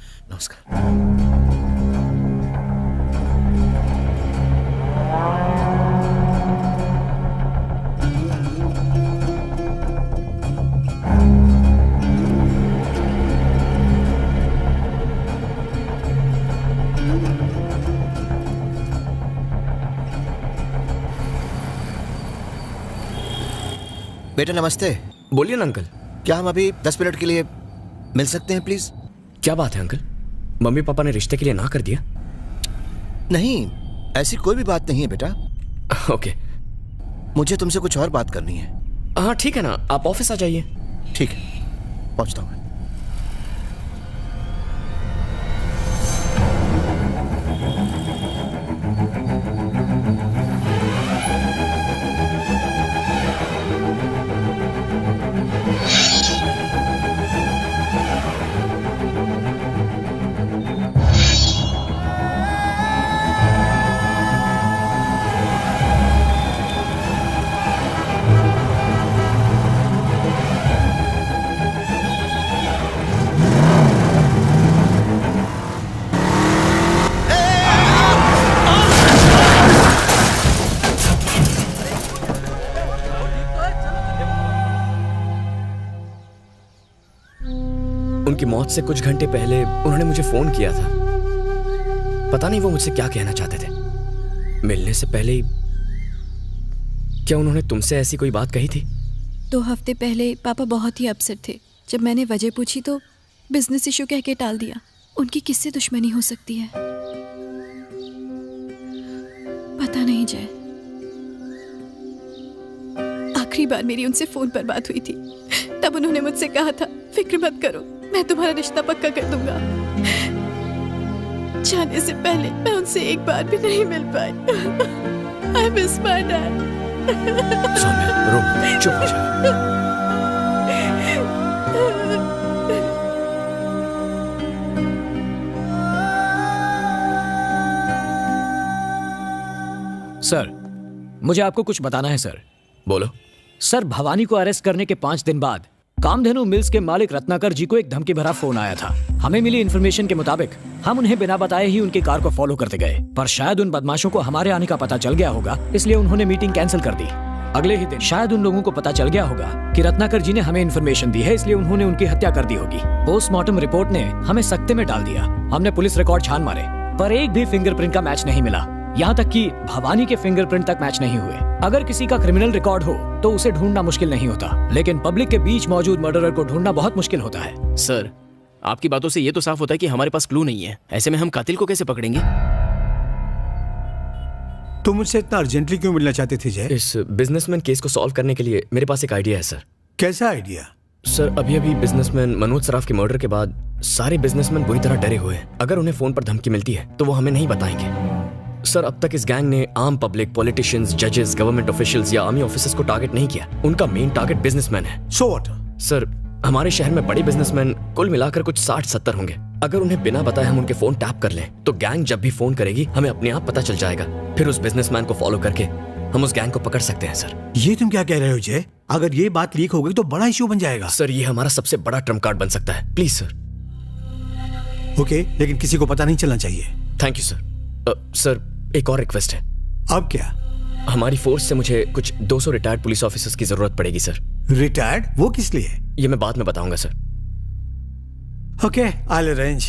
बेटा नमस्ते। बोलिए ना अंकल। क्या हम अभी 10 मिनट के लिए मिल सकते हैं प्लीज? क्या बात है अंकल, मम्मी पापा ने रिश्ते के लिए ना कर दिया? नहीं, ऐसी कोई भी बात नहीं है बेटा। ओके। मुझे तुमसे कुछ और बात करनी है। हाँ ठीक है ना, आप ऑफिस आ जाइए। ठीक है, पहुंचता हूँ। उनकी मौत से कुछ घंटे पहले उन्होंने मुझे फोन किया था। पता नहीं वो मुझसे क्या कहना चाहते थे। मिलने से पहले ही क्या उन्होंने तुमसे ऐसी कोई बात कही थी? 2 हफ्ते पहले पापा बहुत ही अपसेट थे। जब मैंने वजह पूछी तो बिजनेस इशू कह के टाल दिया। उनकी किससे दुश्मनी हो सकती है पता नहीं जय। आखिरी बार मेरी उनसे फोन पर बात हुई थी, तब उन्होंने मुझसे कहा था फिक्र मत करो, मैं तुम्हारा रिश्ता पक्का कर दूंगा। जाने से पहले मैं उनसे एक बार भी नहीं मिल पाई। I miss my dad. Saumya, रो मत, चुप हो जा। सर, मुझे आपको कुछ बताना है सर। बोलो। सर, भवानी को अरेस्ट करने के 5 दिन बाद कामधेनु मिल्स के मालिक रत्नाकर जी को एक धमकी भरा फोन आया था। हमें मिली इन्फॉर्मेशन के मुताबिक हम उन्हें बिना बताए ही उनकी कार को फॉलो करते गए, पर शायद उन बदमाशों को हमारे आने का पता चल गया होगा, इसलिए उन्होंने मीटिंग कैंसिल कर दी। अगले ही दिन शायद उन लोगों को पता चल गया होगा कि रत्नाकर जी ने हमें इन्फॉर्मेशन दी है, इसलिए उन्होंने उनकी हत्या कर दी होगी। पोस्टमार्टम रिपोर्ट ने हमें सकते में डाल दिया। हमने पुलिस रिकॉर्ड छान मारे, पर एक भी फिंगरप्रिंट का मैच नहीं मिला। यहाँ तक कि भवानी के फिंगरप्रिंट तक मैच नहीं हुए। अगर किसी का क्रिमिनल रिकॉर्ड हो तो उसे ढूंढना मुश्किल नहीं होता, लेकिन पब्लिक के बीच मौजूद मर्डरर को ढूंढना बहुत मुश्किल होता है। सर, आपकी बातों से ये तो साफ होता है कि हमारे पास क्लू नहीं है। ऐसे में हम कातिल को कैसे पकड़ेंगे? तुम मुझसे इतना अर्जेंटली क्यों मिलना चाहते थे जय? इस बिजनेसमैन केस को सॉल्व करने के लिए मेरे पास एक आइडिया है सर। कैसा आइडिया? सर, अभी अभी बिजनेसमैन मनोज सराफ के मर्डर के बाद सारे बिजनेसमैन बुरी तरह डरे हुए हैं। अगर उन्हें फोन पर धमकी मिलती है तो वो हमें नहीं बताएंगे। सर, अब तक इस गैंग ने आम पब्लिक, पॉलिटिशियंस, जजेस, गवर्नमेंट ऑफिशियल्स या आर्मी ऑफिसर्स को टारगेट नहीं किया। उनका मेन टारगेट बिजनेसमैन है। So what? सर, हमारे शहर में बड़े बिजनेसमैन कुल मिलाकर कुछ 60-70 होंगे। अगर उन्हें बिना बताए हम उनके फोन टैप कर लें तो गैंग जब भी फोन करेगी हमें अपने आप पता चल जाएगा। फिर उस बिजनेसमैन को फॉलो करके हम उस गैंग को पकड़ सकते हैं सर। ये तुम क्या कह रहे हो जय? अगर ये बात लीक हो गई तो बड़ा इश्यू बन जाएगा। सर, ये हमारा सबसे बड़ा ट्रम्प कार्ड बन सकता है। Please sir. ओके, लेकिन किसी को पता नहीं चलना चाहिए। Thank you sir. सर एक और रिक्वेस्ट है। अब क्या? हमारी फोर्स से मुझे कुछ 200 रिटायर्ड पुलिस ऑफिसर्स की जरूरत पड़ेगी सर। रिटायर्ड? वो किस लिए? ये मैं बाद में बताऊंगा sir. Okay, I will arrange.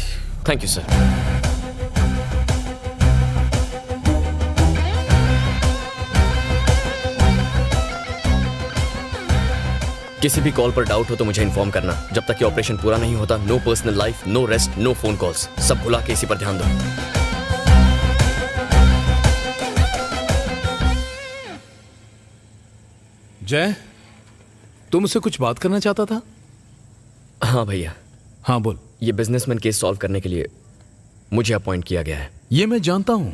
Thank you sir. किसी भी कॉल पर डाउट हो तो मुझे इन्फॉर्म करना। जब तक ये ऑपरेशन पूरा नहीं होता, no personal life, no rest, no phone calls. सब भुला के इसी पर ध्यान दो। जय, तुम मुझसे कुछ बात करना चाहता था? हाँ भैया। हाँ बोल। ये बिजनेसमैन केस सॉल्व करने के लिए मुझे अपॉइंट किया गया है। ये मैं जानता हूं।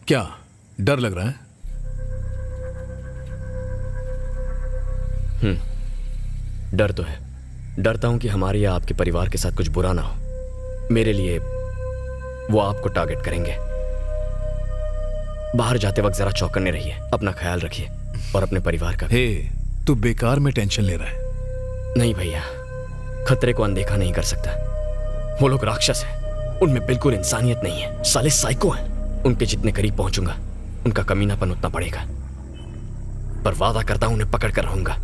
क्या डर लग रहा है? डर तो है। डरता हूं कि हमारे या आपके परिवार के साथ कुछ बुरा ना हो। मेरे लिए वो आपको टारगेट करेंगे। बाहर जाते वक्त जरा चौकन्ने रहिए, अपना ख्याल रखिए और अपने परिवार का। हे, तू बेकार में टेंशन ले रहा है। नहीं भैया, खतरे को अनदेखा नहीं कर सकता। वो लोग राक्षस हैं, उनमें बिल्कुल इंसानियत नहीं है। साले साइको हैं। उनके जितने करीब पहुंचूंगा उनका कमीनापन उतना बढ़ेगा। पर वादा करता हूं उन्हें पकड़ कर रहूंगा।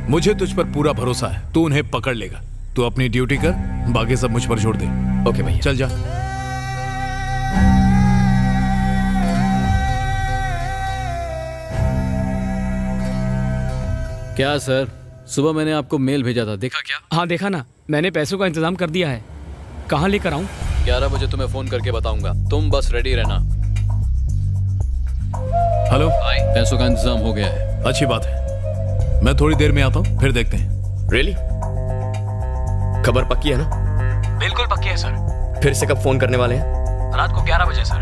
मुझे तुझ पर पूरा भरोसा है, तू उन्हें पकड़ लेगा। तू अपनी ड्यूटी कर, बाकी सब मुझ पर छोड़ दे। ओके भैया, चल जा। क्या सर, सुबह मैंने आपको मेल भेजा था, देखा क्या? हाँ देखा ना, मैंने पैसों का इंतजाम कर दिया है। कहाँ लेकर आऊँ? 11 बजे तुम्हें फोन करके बताऊंगा, तुम बस रेडी रहना। हेलो, पैसों का इंतजाम हो गया है। अच्छी बात है, मैं थोड़ी देर में आता हूँ, फिर देखते हैं। रियली? खबर पक्की है ना? बिल्कुल पक्की है सर। फिर से कब फोन करने वाले हैं? रात को 11 बजे सर।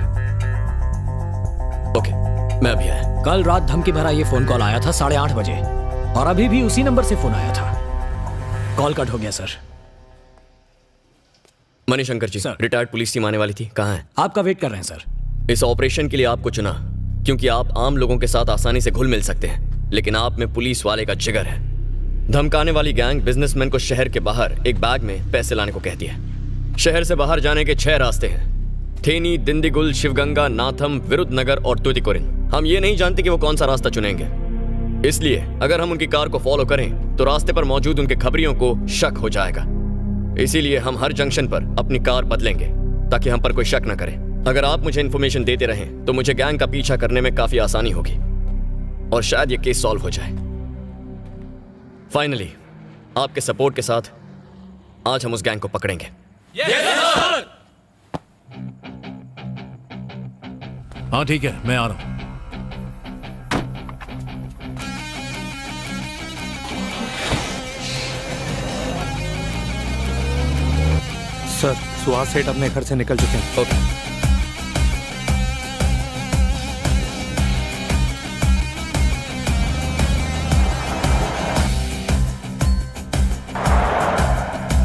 ओके, मैं अभी आया। कल रात धमकी भरा ये फोन कॉल आया था 8:30 बजे और अभी भी उसी नंबर से फोन आया था। कॉल कट हो गया सर। मणिशंकर जी सर, रिटायर्ड पुलिस टीम आने वाली थी, कहाँ है? आपका वेट कर रहे हैं सर। इस ऑपरेशन के लिए आपको चुना क्योंकि आप आम लोगों के साथ आसानी से घुल मिल सकते हैं, लेकिन आप में पुलिस वाले का जिगर है। धमकाने वाली गैंग बिजनेसमैन को शहर के बाहर एक बैग में पैसे लाने को कहती है। शहर से बाहर जाने के 6 रास्ते हैं, थेनी, दिंदीगुल, शिवगंगा, नाथम, विरुद्धनगर और तुतिकोरिन। हम ये नहीं जानते कि वो कौन सा रास्ता चुनेंगे, इसलिए अगर हम उनकी कार को फॉलो करें तो रास्ते पर मौजूद उनके खबरियों को शक हो जाएगा। इसीलिए हम हर जंक्शन पर अपनी कार बदलेंगे ताकि हम पर कोई शक न करे। अगर आप मुझे इन्फॉर्मेशन देते रहें तो मुझे गैंग का पीछा करने में काफी आसानी होगी और शायद ये केस सॉल्व हो जाए। फाइनली आपके सपोर्ट के साथ आज हम उस गैंग को पकड़ेंगे। हाँ ठीक है, मैं आ रहा हूं। सर, सुहास सेठ अपने घर से निकल चुके हैं। ओके।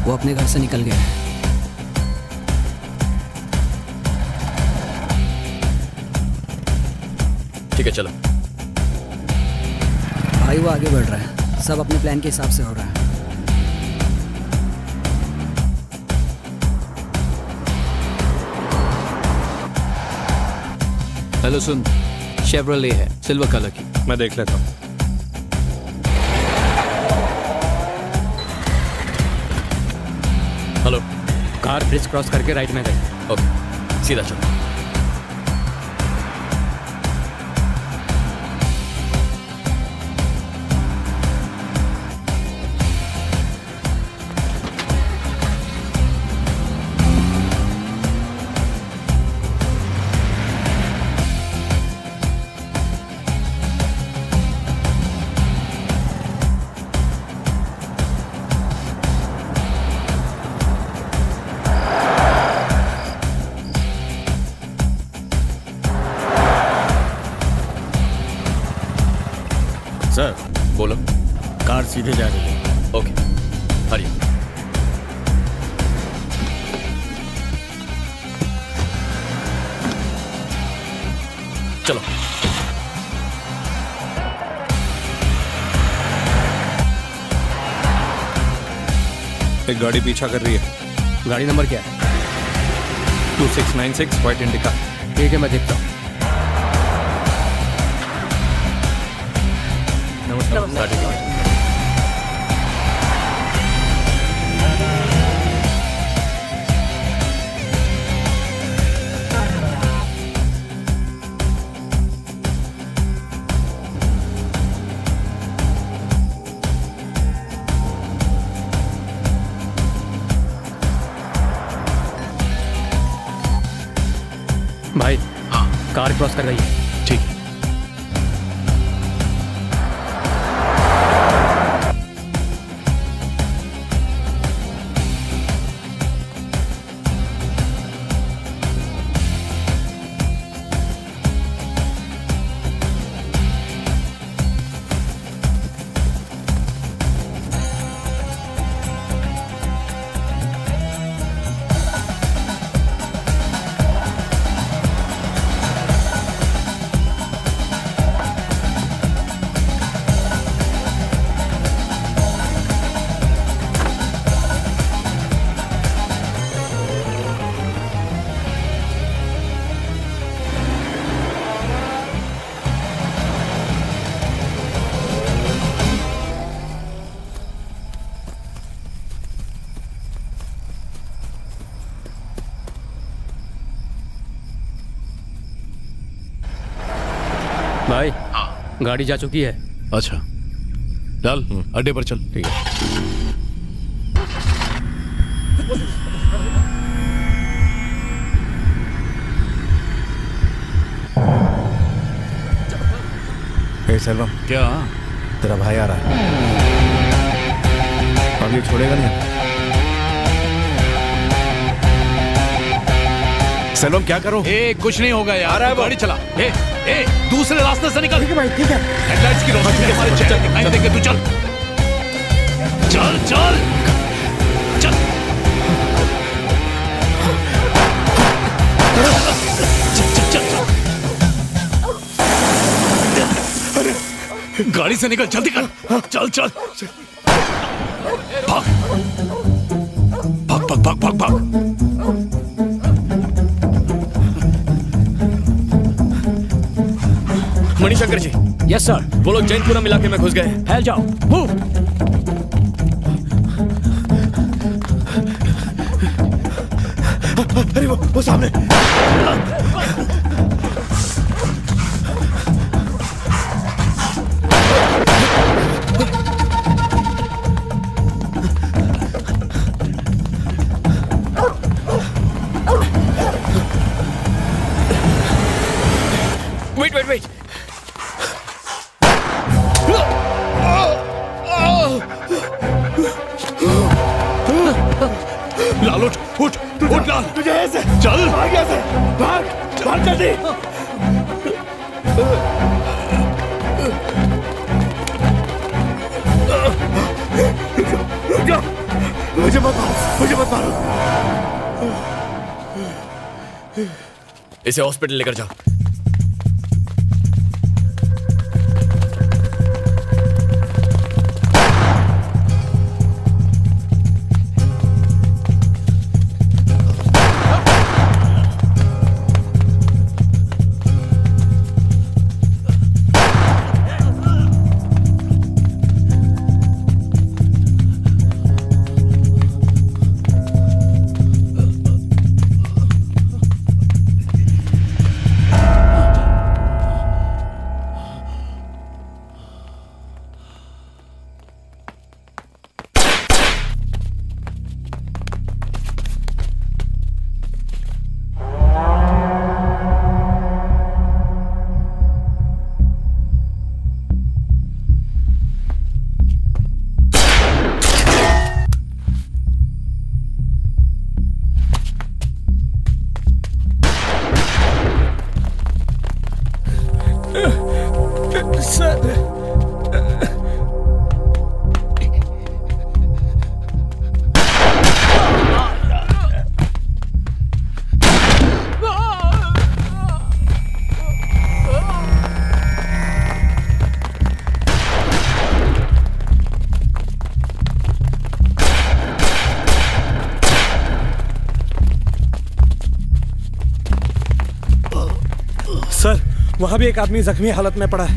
वो अपने घर से निकल गया है। ठीक है, चलो। भाई वो आगे बढ़ रहा है, सब अपने प्लान के हिसाब से हो रहा है। हेलो सुन, शेवरले है, सिल्वर कलर की। मैं देख लेता हूँ। हेलो। कार ब्रिज क्रॉस करके राइट में गई। ओके, सीधा चलो। सर बोलो। कार सीधे जा रही है। ओके, हरिओम। चलो। एक गाड़ी पीछा कर रही है। गाड़ी नंबर क्या है? 2696 व्हाइट इंडिका। ठीक है, मैं देखता हूँ। नमस्कार। भाई, हाँ, कार क्रॉस कर रही है। ठीक है। भाई, गाड़ी जा चुकी है। अच्छा, लाल अड्डे पर चल। ठीक है। हे सेल्वम, क्या? तेरा भाई आ रहा है। अब ये छोड़ेगा नहीं। सेल्वम क्या करो? कुछ नहीं होगा यार। रहा है वो। गाड़ी चला। दूसरे रास्ते से निकल। ठीक है भाई, ठीक है। हेडलाइट्स की रोशनी से हमारे चेहरे दिखाई देंगे। तू चल चल चल चल। गाड़ी से निकल, जल्दी कर। चल चल भाग भाग भाग भाग भाग भाग। मणिशंकर जी। Yes sir. वो लोग जैनपुरम इलाके में घुस गए। फैल जाओ। मूव। अरे वो सामने। Wait wait wait. लाल उठ उठ उठ लाल। तुझे ऐसे चल भाग ऐसे भाग भाग जल्दी। रुक जा, मुझे मत मारो। इसे हॉस्पिटल लेकर जाओ। सर, वहाँ भी एक आदमी जख्मी हालत में पड़ा है।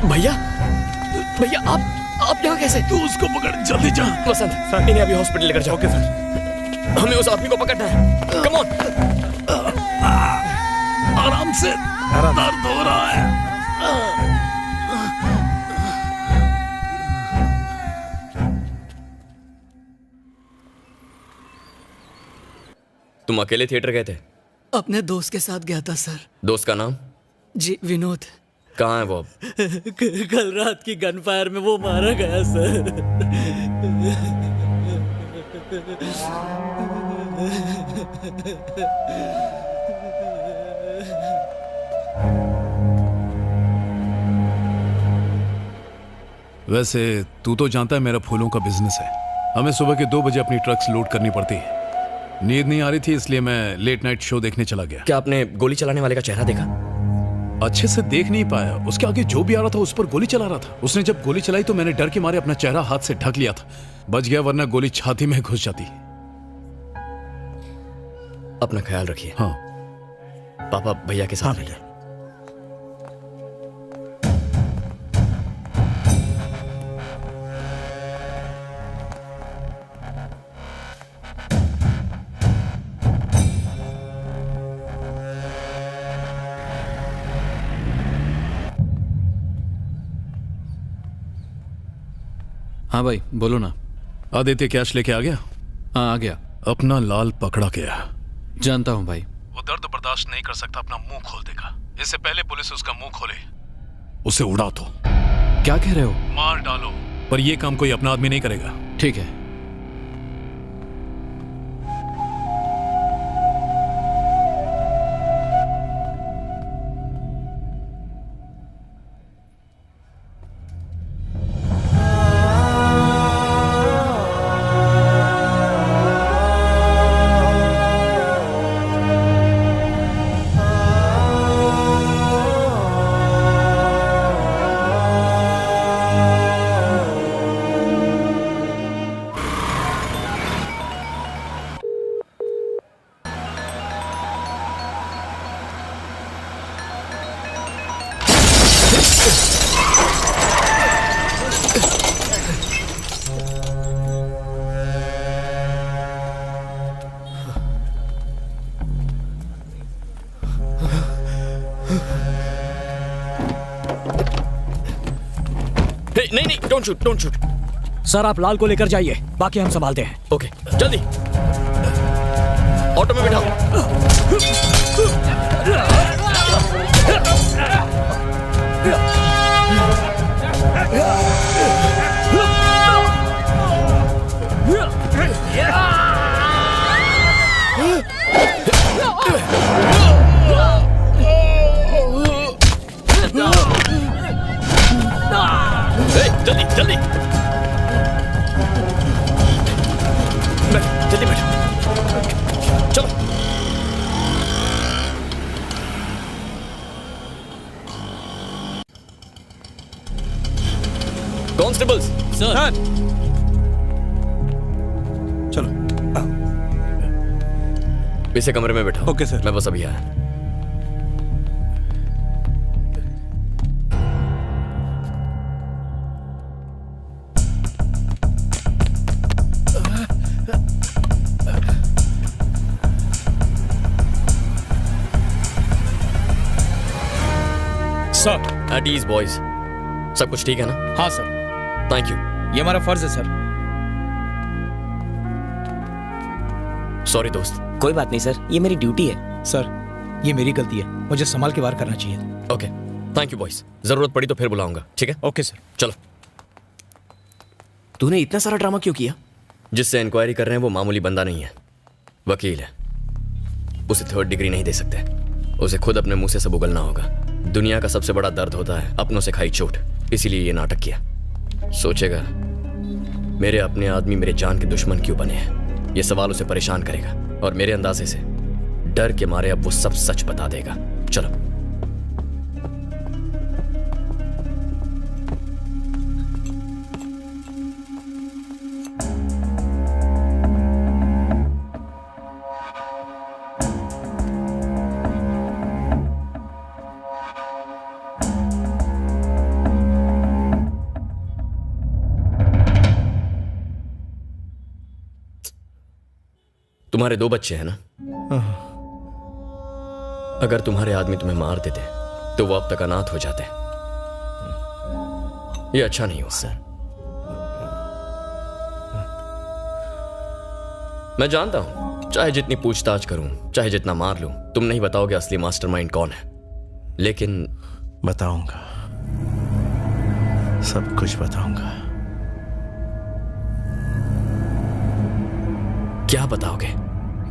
भैया, भैया आप यहाँ कैसे? तू उसको पकड़, जल्दी जा। वसंत, इन्हें अभी हॉस्पिटल लेकर जाओ। Okay sir. हमें उस आदमी को पकड़ना है। Come on. आराम से, दर्द हो रहा है। तुम अकेले थिएटर गए थे? अपने दोस्त के साथ गया था सर। दोस्त का नाम? जी विनोद। कहाँ है वो अब? कल रात की गनफायर में वो मारा गया सर। वैसे तू तो जानता है मेरा फूलों का बिजनेस है। हमें सुबह के 2 बजे अपनी ट्रक्स लोड करनी पड़ती है। नींद नहीं आ रही थी इसलिए मैं लेट नाइट शो देखने चला गया। क्या आपने गोली चलाने वाले का चेहरा देखा? अच्छे से देख नहीं पाया। उसके आगे जो भी आ रहा था उस पर गोली चला रहा था। उसने जब गोली चलाई तो मैंने डर के मारे अपना चेहरा हाथ से ढक लिया था। बच गया, वरना गोली छाती में घुस जाती। अपना ख्याल रखिए। हाँ। पापा भैया के साथ रहिए। हाँ भाई बोलो ना। आदित्य कैश लेके आ गया? हाँ आ गया। अपना लाल पकड़ा गया। जानता हूँ भाई। वो दर्द बर्दाश्त नहीं कर सकता, अपना मुंह खोल देगा। इससे पहले पुलिस उसका मुंह खोले उसे उड़ा दो। क्या कह रहे हो? मार डालो, पर यह काम कोई अपना आदमी नहीं करेगा। ठीक है। नहीं, डोंट शूट। सर आप लाल को लेकर जाइए, बाकी हम संभालते हैं। ओके, जल्दी ऑटो में बैठाओ। जल्दी जल्दी बैठ, चलो। कॉन्स्टेबल्स सर, चलो इसे कमरे में बैठा। Okay sir. मैं बस अभी आया। सर एट ईज बॉयज, सब कुछ ठीक है ना? हाँ सर। Thank you. ये हमारा फर्ज है सर। सॉरी दोस्त। कोई बात नहीं सर, ये मेरी ड्यूटी है। सर ये मेरी गलती है, मुझे संभाल के वार करना चाहिए। Okay, thank you boys. जरूरत पड़ी तो फिर बुलाऊंगा, ठीक है? Okay sir. चलो। तूने इतना सारा ड्रामा क्यों किया? जिससे इंक्वायरी कर रहे हैं वो मामूली बंदा नहीं है, वकील है। उसे 3rd डिग्री नहीं दे सकते। उसे खुद अपने मुंह से सब उगलना होगा। दुनिया का सबसे बड़ा दर्द होता है अपनों से खाई चोट, इसीलिए ये नाटक किया। सोचेगा मेरे अपने आदमी मेरे जान के दुश्मन क्यों बने हैं, ये सवाल उसे परेशान करेगा और मेरे अंदाजे से डर के मारे अब वो सब सच बता देगा। चलो। तुम्हारे 2 बच्चे हैं ना? अगर तुम्हारे आदमी तुम्हें मार देते तो वो अब तक अनाथ हो जाते। ये अच्छा नहीं हुआ सर। मैं जानता हूं, चाहे जितनी पूछताछ करूं, चाहे जितना मार लूं, तुम नहीं बताओगे असली मास्टरमाइंड कौन है। लेकिन बताऊंगा, सब कुछ बताऊंगा। क्या बताओगे?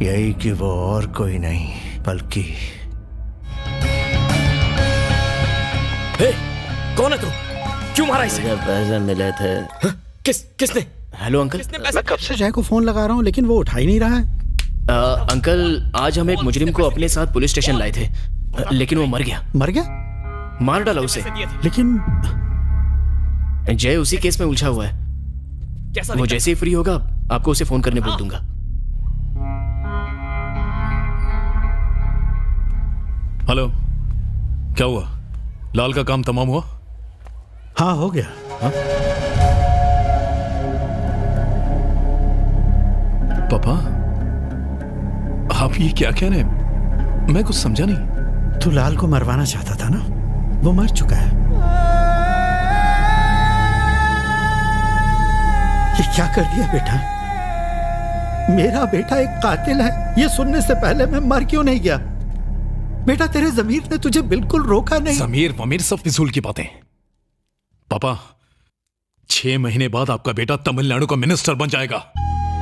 यही कि वो और कोई नहीं बल्कि कौन है तू? क्यों मारा इसे? पैसे मिले थे। किसने? Hello uncle. मैं कब से जय को फोन लगा रहा हूँ लेकिन वो उठा ही नहीं रहा है। अंकल, आज हम एक मुजरिम को अपने साथ पुलिस स्टेशन लाए थे, लेकिन वो मर गया। मर गया? मार डाला उसे। लेकिन जय उसी केस में उलझा हुआ है। वो जैसे ही फ्री होगा आपको उसे फोन करने बोल दूंगा। हेलो, क्या हुआ? लाल का काम तमाम हुआ? हाँ, हो गया। हाँ? पापा, आप ये क्या कह रहे हैं? मैं कुछ समझा नहीं। तू लाल को मरवाना चाहता था ना? वो मर चुका है। ये क्या कर दिया बेटा? मेरा बेटा एक कातिल है, ये सुनने से पहले मैं मर क्यों नहीं गया? बेटा, तेरे ज़मीर ने तुझे बिल्कुल रोका नहीं। ज़मीर वमीर सब फिजूल की बातें। पापा, 6 महीने बाद आपका बेटा तमिलनाडु का मिनिस्टर बन जाएगा।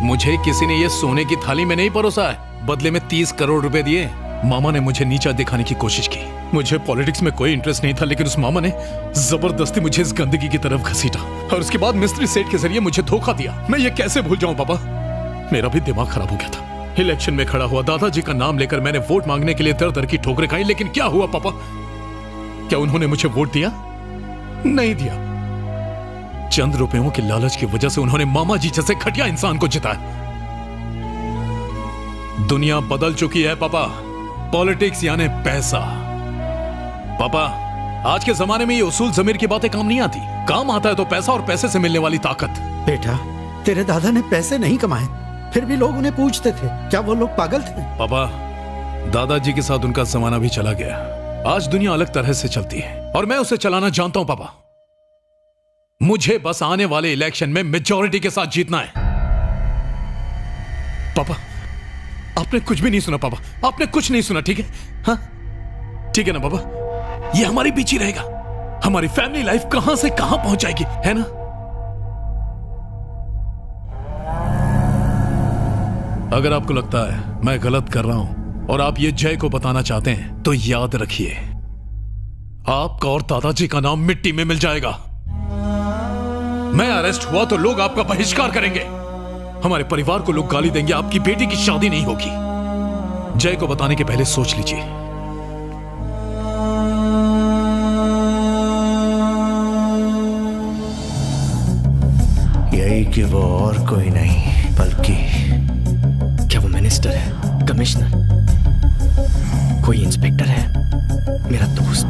मुझे किसी ने ये सोने की थाली में नहीं परोसा है। बदले में 30 करोड़ रुपए दिए। मामा ने मुझे नीचा दिखाने की कोशिश की। मुझे पॉलिटिक्स में कोई इंटरेस्ट नहीं था, लेकिन उस मामा ने जबरदस्ती मुझे इस गंदगी की तरफ घसीटा और उसके बाद मिस्त्री सेठ के जरिए मुझे धोखा दिया। मैं ये कैसे भूल जाऊं पापा? मेरा भी दिमाग खराब हो गया था। इलेक्शन में खड़ा हुआ, दादाजी का नाम लेकर मैंने वोट मांगने के लिए दर दर की ठोकरें खाई, लेकिन क्या हुआ पापा? क्या उन्होंने मुझे वोट दिया? नहीं दिया। चंद रुपयों के लालच की वजह से उन्होंने मामा जी जैसे घटिया इंसान को जिताया। दुनिया बदल चुकी है पापा। पॉलिटिक्स यानी पैसा। पापा, आज के जमाने में ये उसूल ज़मीर की बातें काम नहीं आती। काम आता है तो पैसा और पैसे से मिलने वाली ताकत। बेटा, तेरे दादा ने पैसे नहीं कमाए, फिर भी लोग उन्हें पूछते थे। क्या वो लोग पागल थे? पापा, दादाजी के साथ उनका जमाना भी चला गया। आज दुनिया अलग तरह से चलती है और मैं उसे चलाना जानता हूं पापा। मुझे बस आने वाले इलेक्शन में मेजॉरिटी के साथ जीतना है। पापा, आपने कुछ भी नहीं सुना पापा, आपने कुछ नहीं सुना, ठीक है? हाँ, ठीक है ना पापा? ये हमारे बीच ही रहेगा। हमारी फैमिली लाइफ कहां से कहां पहुंच जाएगी, है ना? अगर आपको लगता है मैं गलत कर रहा हूं और आप ये जय को बताना चाहते हैं तो याद रखिए, आपका और दादाजी का नाम मिट्टी में मिल जाएगा। मैं अरेस्ट हुआ तो लोग आपका बहिष्कार करेंगे, हमारे परिवार को लोग गाली देंगे, आपकी बेटी की शादी नहीं होगी। जय को बताने के पहले सोच लीजिए। यही कि वो और कोई नहीं बल्कि क्या वो मिनिस्टर है, कमिश्नर, कोई इंस्पेक्टर है, मेरा दोस्त?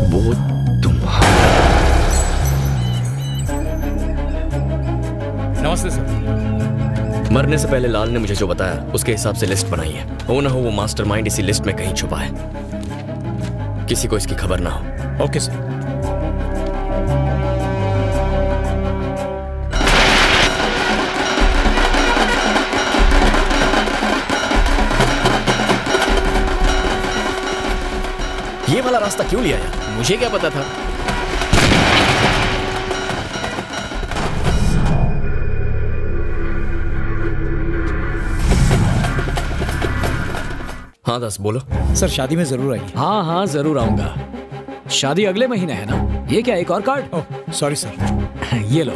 वो नमस्ते सर। मरने से पहले लाल ने मुझे जो बताया उसके हिसाब से लिस्ट बनाई है। हो ना हो वो मास्टरमाइंड इसी लिस्ट में कहीं छुपा है, किसी को इसकी खबर ना हो। Okay sir. ये वाला रास्ता क्यों लिया यार? मुझे क्या पता था? हाँ दस, बोलो। सर, शादी में जरूर आइए। हाँ हाँ, जरूर आऊंगा। शादी अगले महीने है ना? ये क्या, एक और कार्ड? Oh sorry sir. ये लो।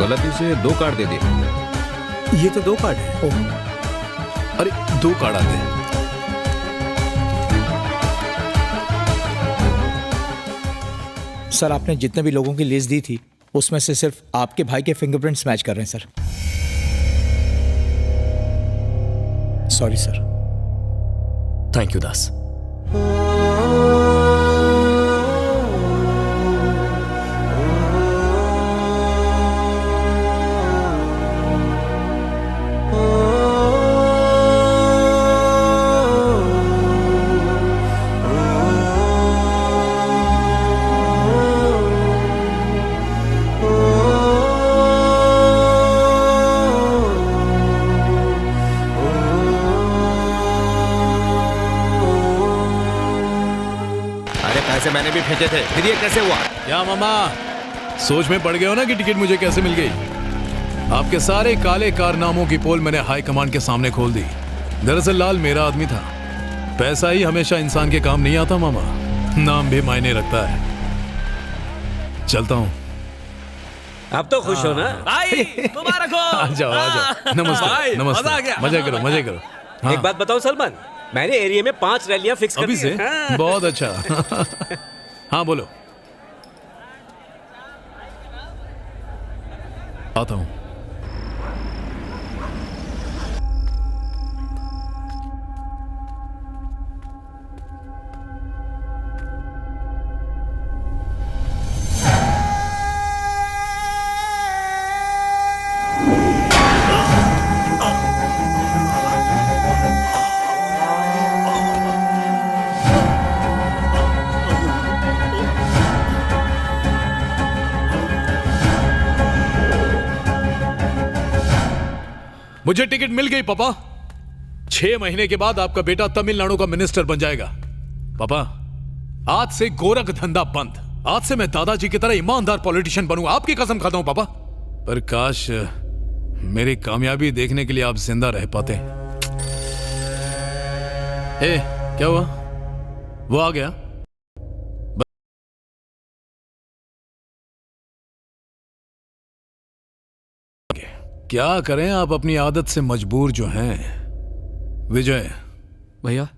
गलती से 2 कार्ड दे दिए। ये तो 2 कार्ड है। अरे 2 कार्ड आते हैं। सर, आपने जितने भी लोगों की लिस्ट दी थी उसमें से सिर्फ आपके भाई के फिंगरप्रिंट्स मैच कर रहे हैं sir. Sorry sir. Thank you Das. पैसे मैंने भी फेंके थे, फिर ये कैसे हुआ? क्या मामा सोच में पड़ गए हो ना कि टिकट मुझे कैसे मिल गई? आपके सारे काले कारनामों की पोल मैंने हाई कमांड के सामने खोल दी। दरअसल लाल मेरा आदमी था। पैसा ही हमेशा इंसान के काम नहीं आता मामा, नाम भी मायने रखता है। चलता हूँ। अब तो खुश हो ना? भाई मुबारक हो। आ जाओ आ जाओ। नमस्ते भाई, नमस्ते। मजा आ गया। मजा करो मजे करो। हाँ, एक बात बताओ सलमान, मैंने एरिया में 5 रैलियां फिक्स कर अभी दी से हैं। हाँ। बहुत अच्छा। हाँ बोलो। आता हूँ। मुझे टिकट मिल गई पापा। 6 महीने के बाद आपका बेटा तमिलनाडु का मिनिस्टर बन जाएगा। पापा आज से गोरख धंधा बंद। आज से मैं दादाजी की तरह ईमानदार पॉलिटिशियन बनूंगा। आपकी कसम खाता हूं पापा। पर काश मेरी कामयाबी देखने के लिए आप जिंदा रह पाते। ए, क्या हुआ? वो आ गया? क्या करें, आप अपनी आदत से मजबूर जो हैं। विजय भैया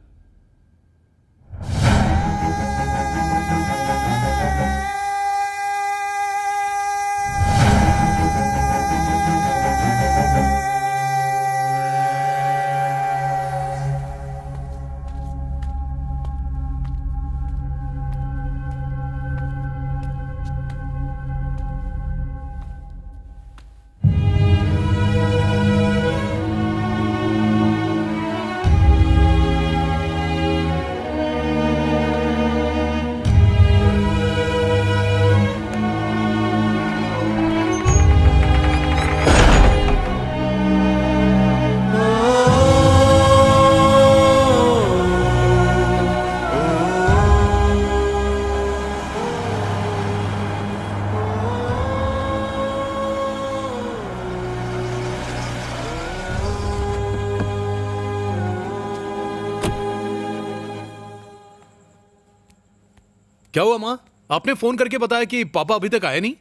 क्या हुआ माँ? आपने फोन करके बताया कि पापा अभी तक आए नहीं।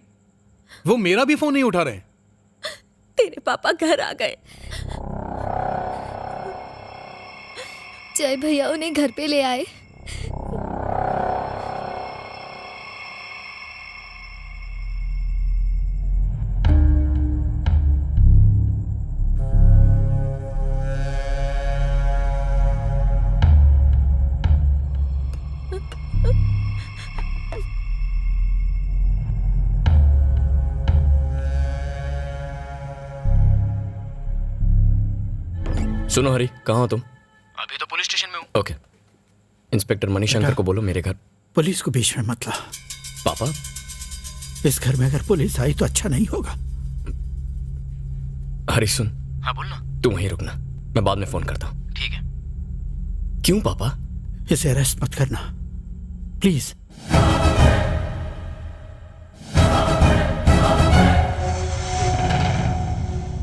वो मेरा भी फोन नहीं उठा रहे। तेरे पापा घर आ गए। जय भैया उन्हें घर पे ले आए। सुनो हरी, कहाँ हो तुम? अभी तो पुलिस स्टेशन में हूँ। ओके, इंस्पेक्टर मणिशंकर को बोलो मेरे घर। पुलिस को बीच में मत ला। पापा इस घर में अगर पुलिस आई तो अच्छा नहीं होगा। हरी सुन। हाँ बोलना। तू वहीं रुकना, मैं बाद में फोन करता हूँ। ठीक है। क्यों पापा? इसे अरेस्ट मत करना प्लीज।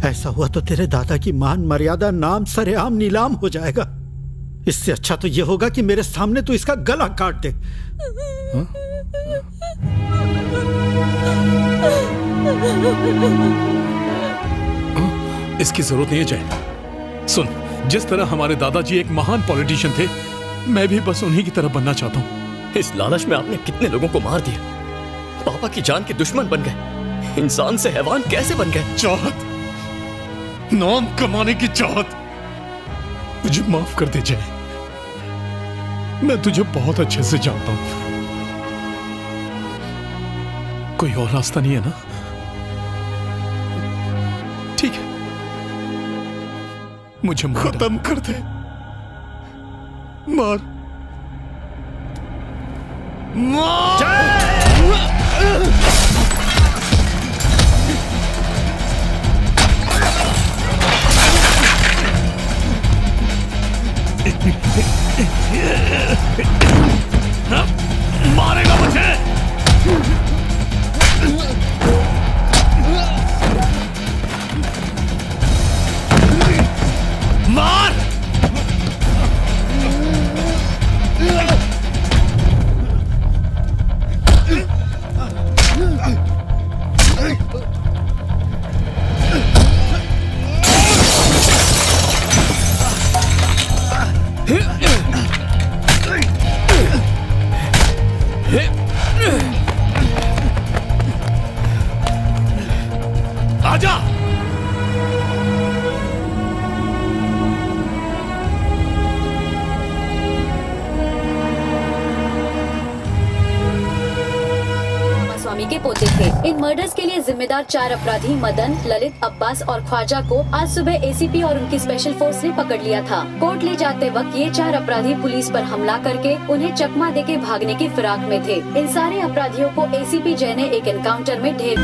ऐसा हुआ तो तेरे दादा की मान मर्यादा नाम सरेआम नीलाम हो जाएगा। इससे अच्छा तो यह होगा कि मेरे सामने तू इसका गला काट दे। इसकी जरूरत नहीं है जय। सुन, जिस तरह हमारे दादाजी एक महान पॉलिटिशियन थे, मैं भी बस उन्हीं की तरह बनना चाहता हूँ। इस लालच में आपने कितने लोगों को मार दिया। पापा की जान के दुश्मन बन गए। इंसान से हैवान कैसे बन गए? चाहत, नाम कमाने की चाहत। मुझे माफ कर दे जय। मैं तुझे बहुत अच्छे से जानता हूं। कोई और रास्ता नहीं है ना? ठीक है, मुझे खत्म कर दे। मार मारेगा मुझे। मार। आजा। स्वामी के पोते थे। इन मर्डर्स के लिए जिम्मेदार 4 अपराधी मदन, ललित, अब्बास और ख्वाजा को आज सुबह एसीपी और उनकी स्पेशल फोर्स ने पकड़ लिया था। कोर्ट ले जाते वक्त ये 4 अपराधी पुलिस पर हमला करके उन्हें चकमा देके भागने की फिराक में थे। इन सारे अपराधियों को एसीपी जय ने एक एनकाउंटर में ढेर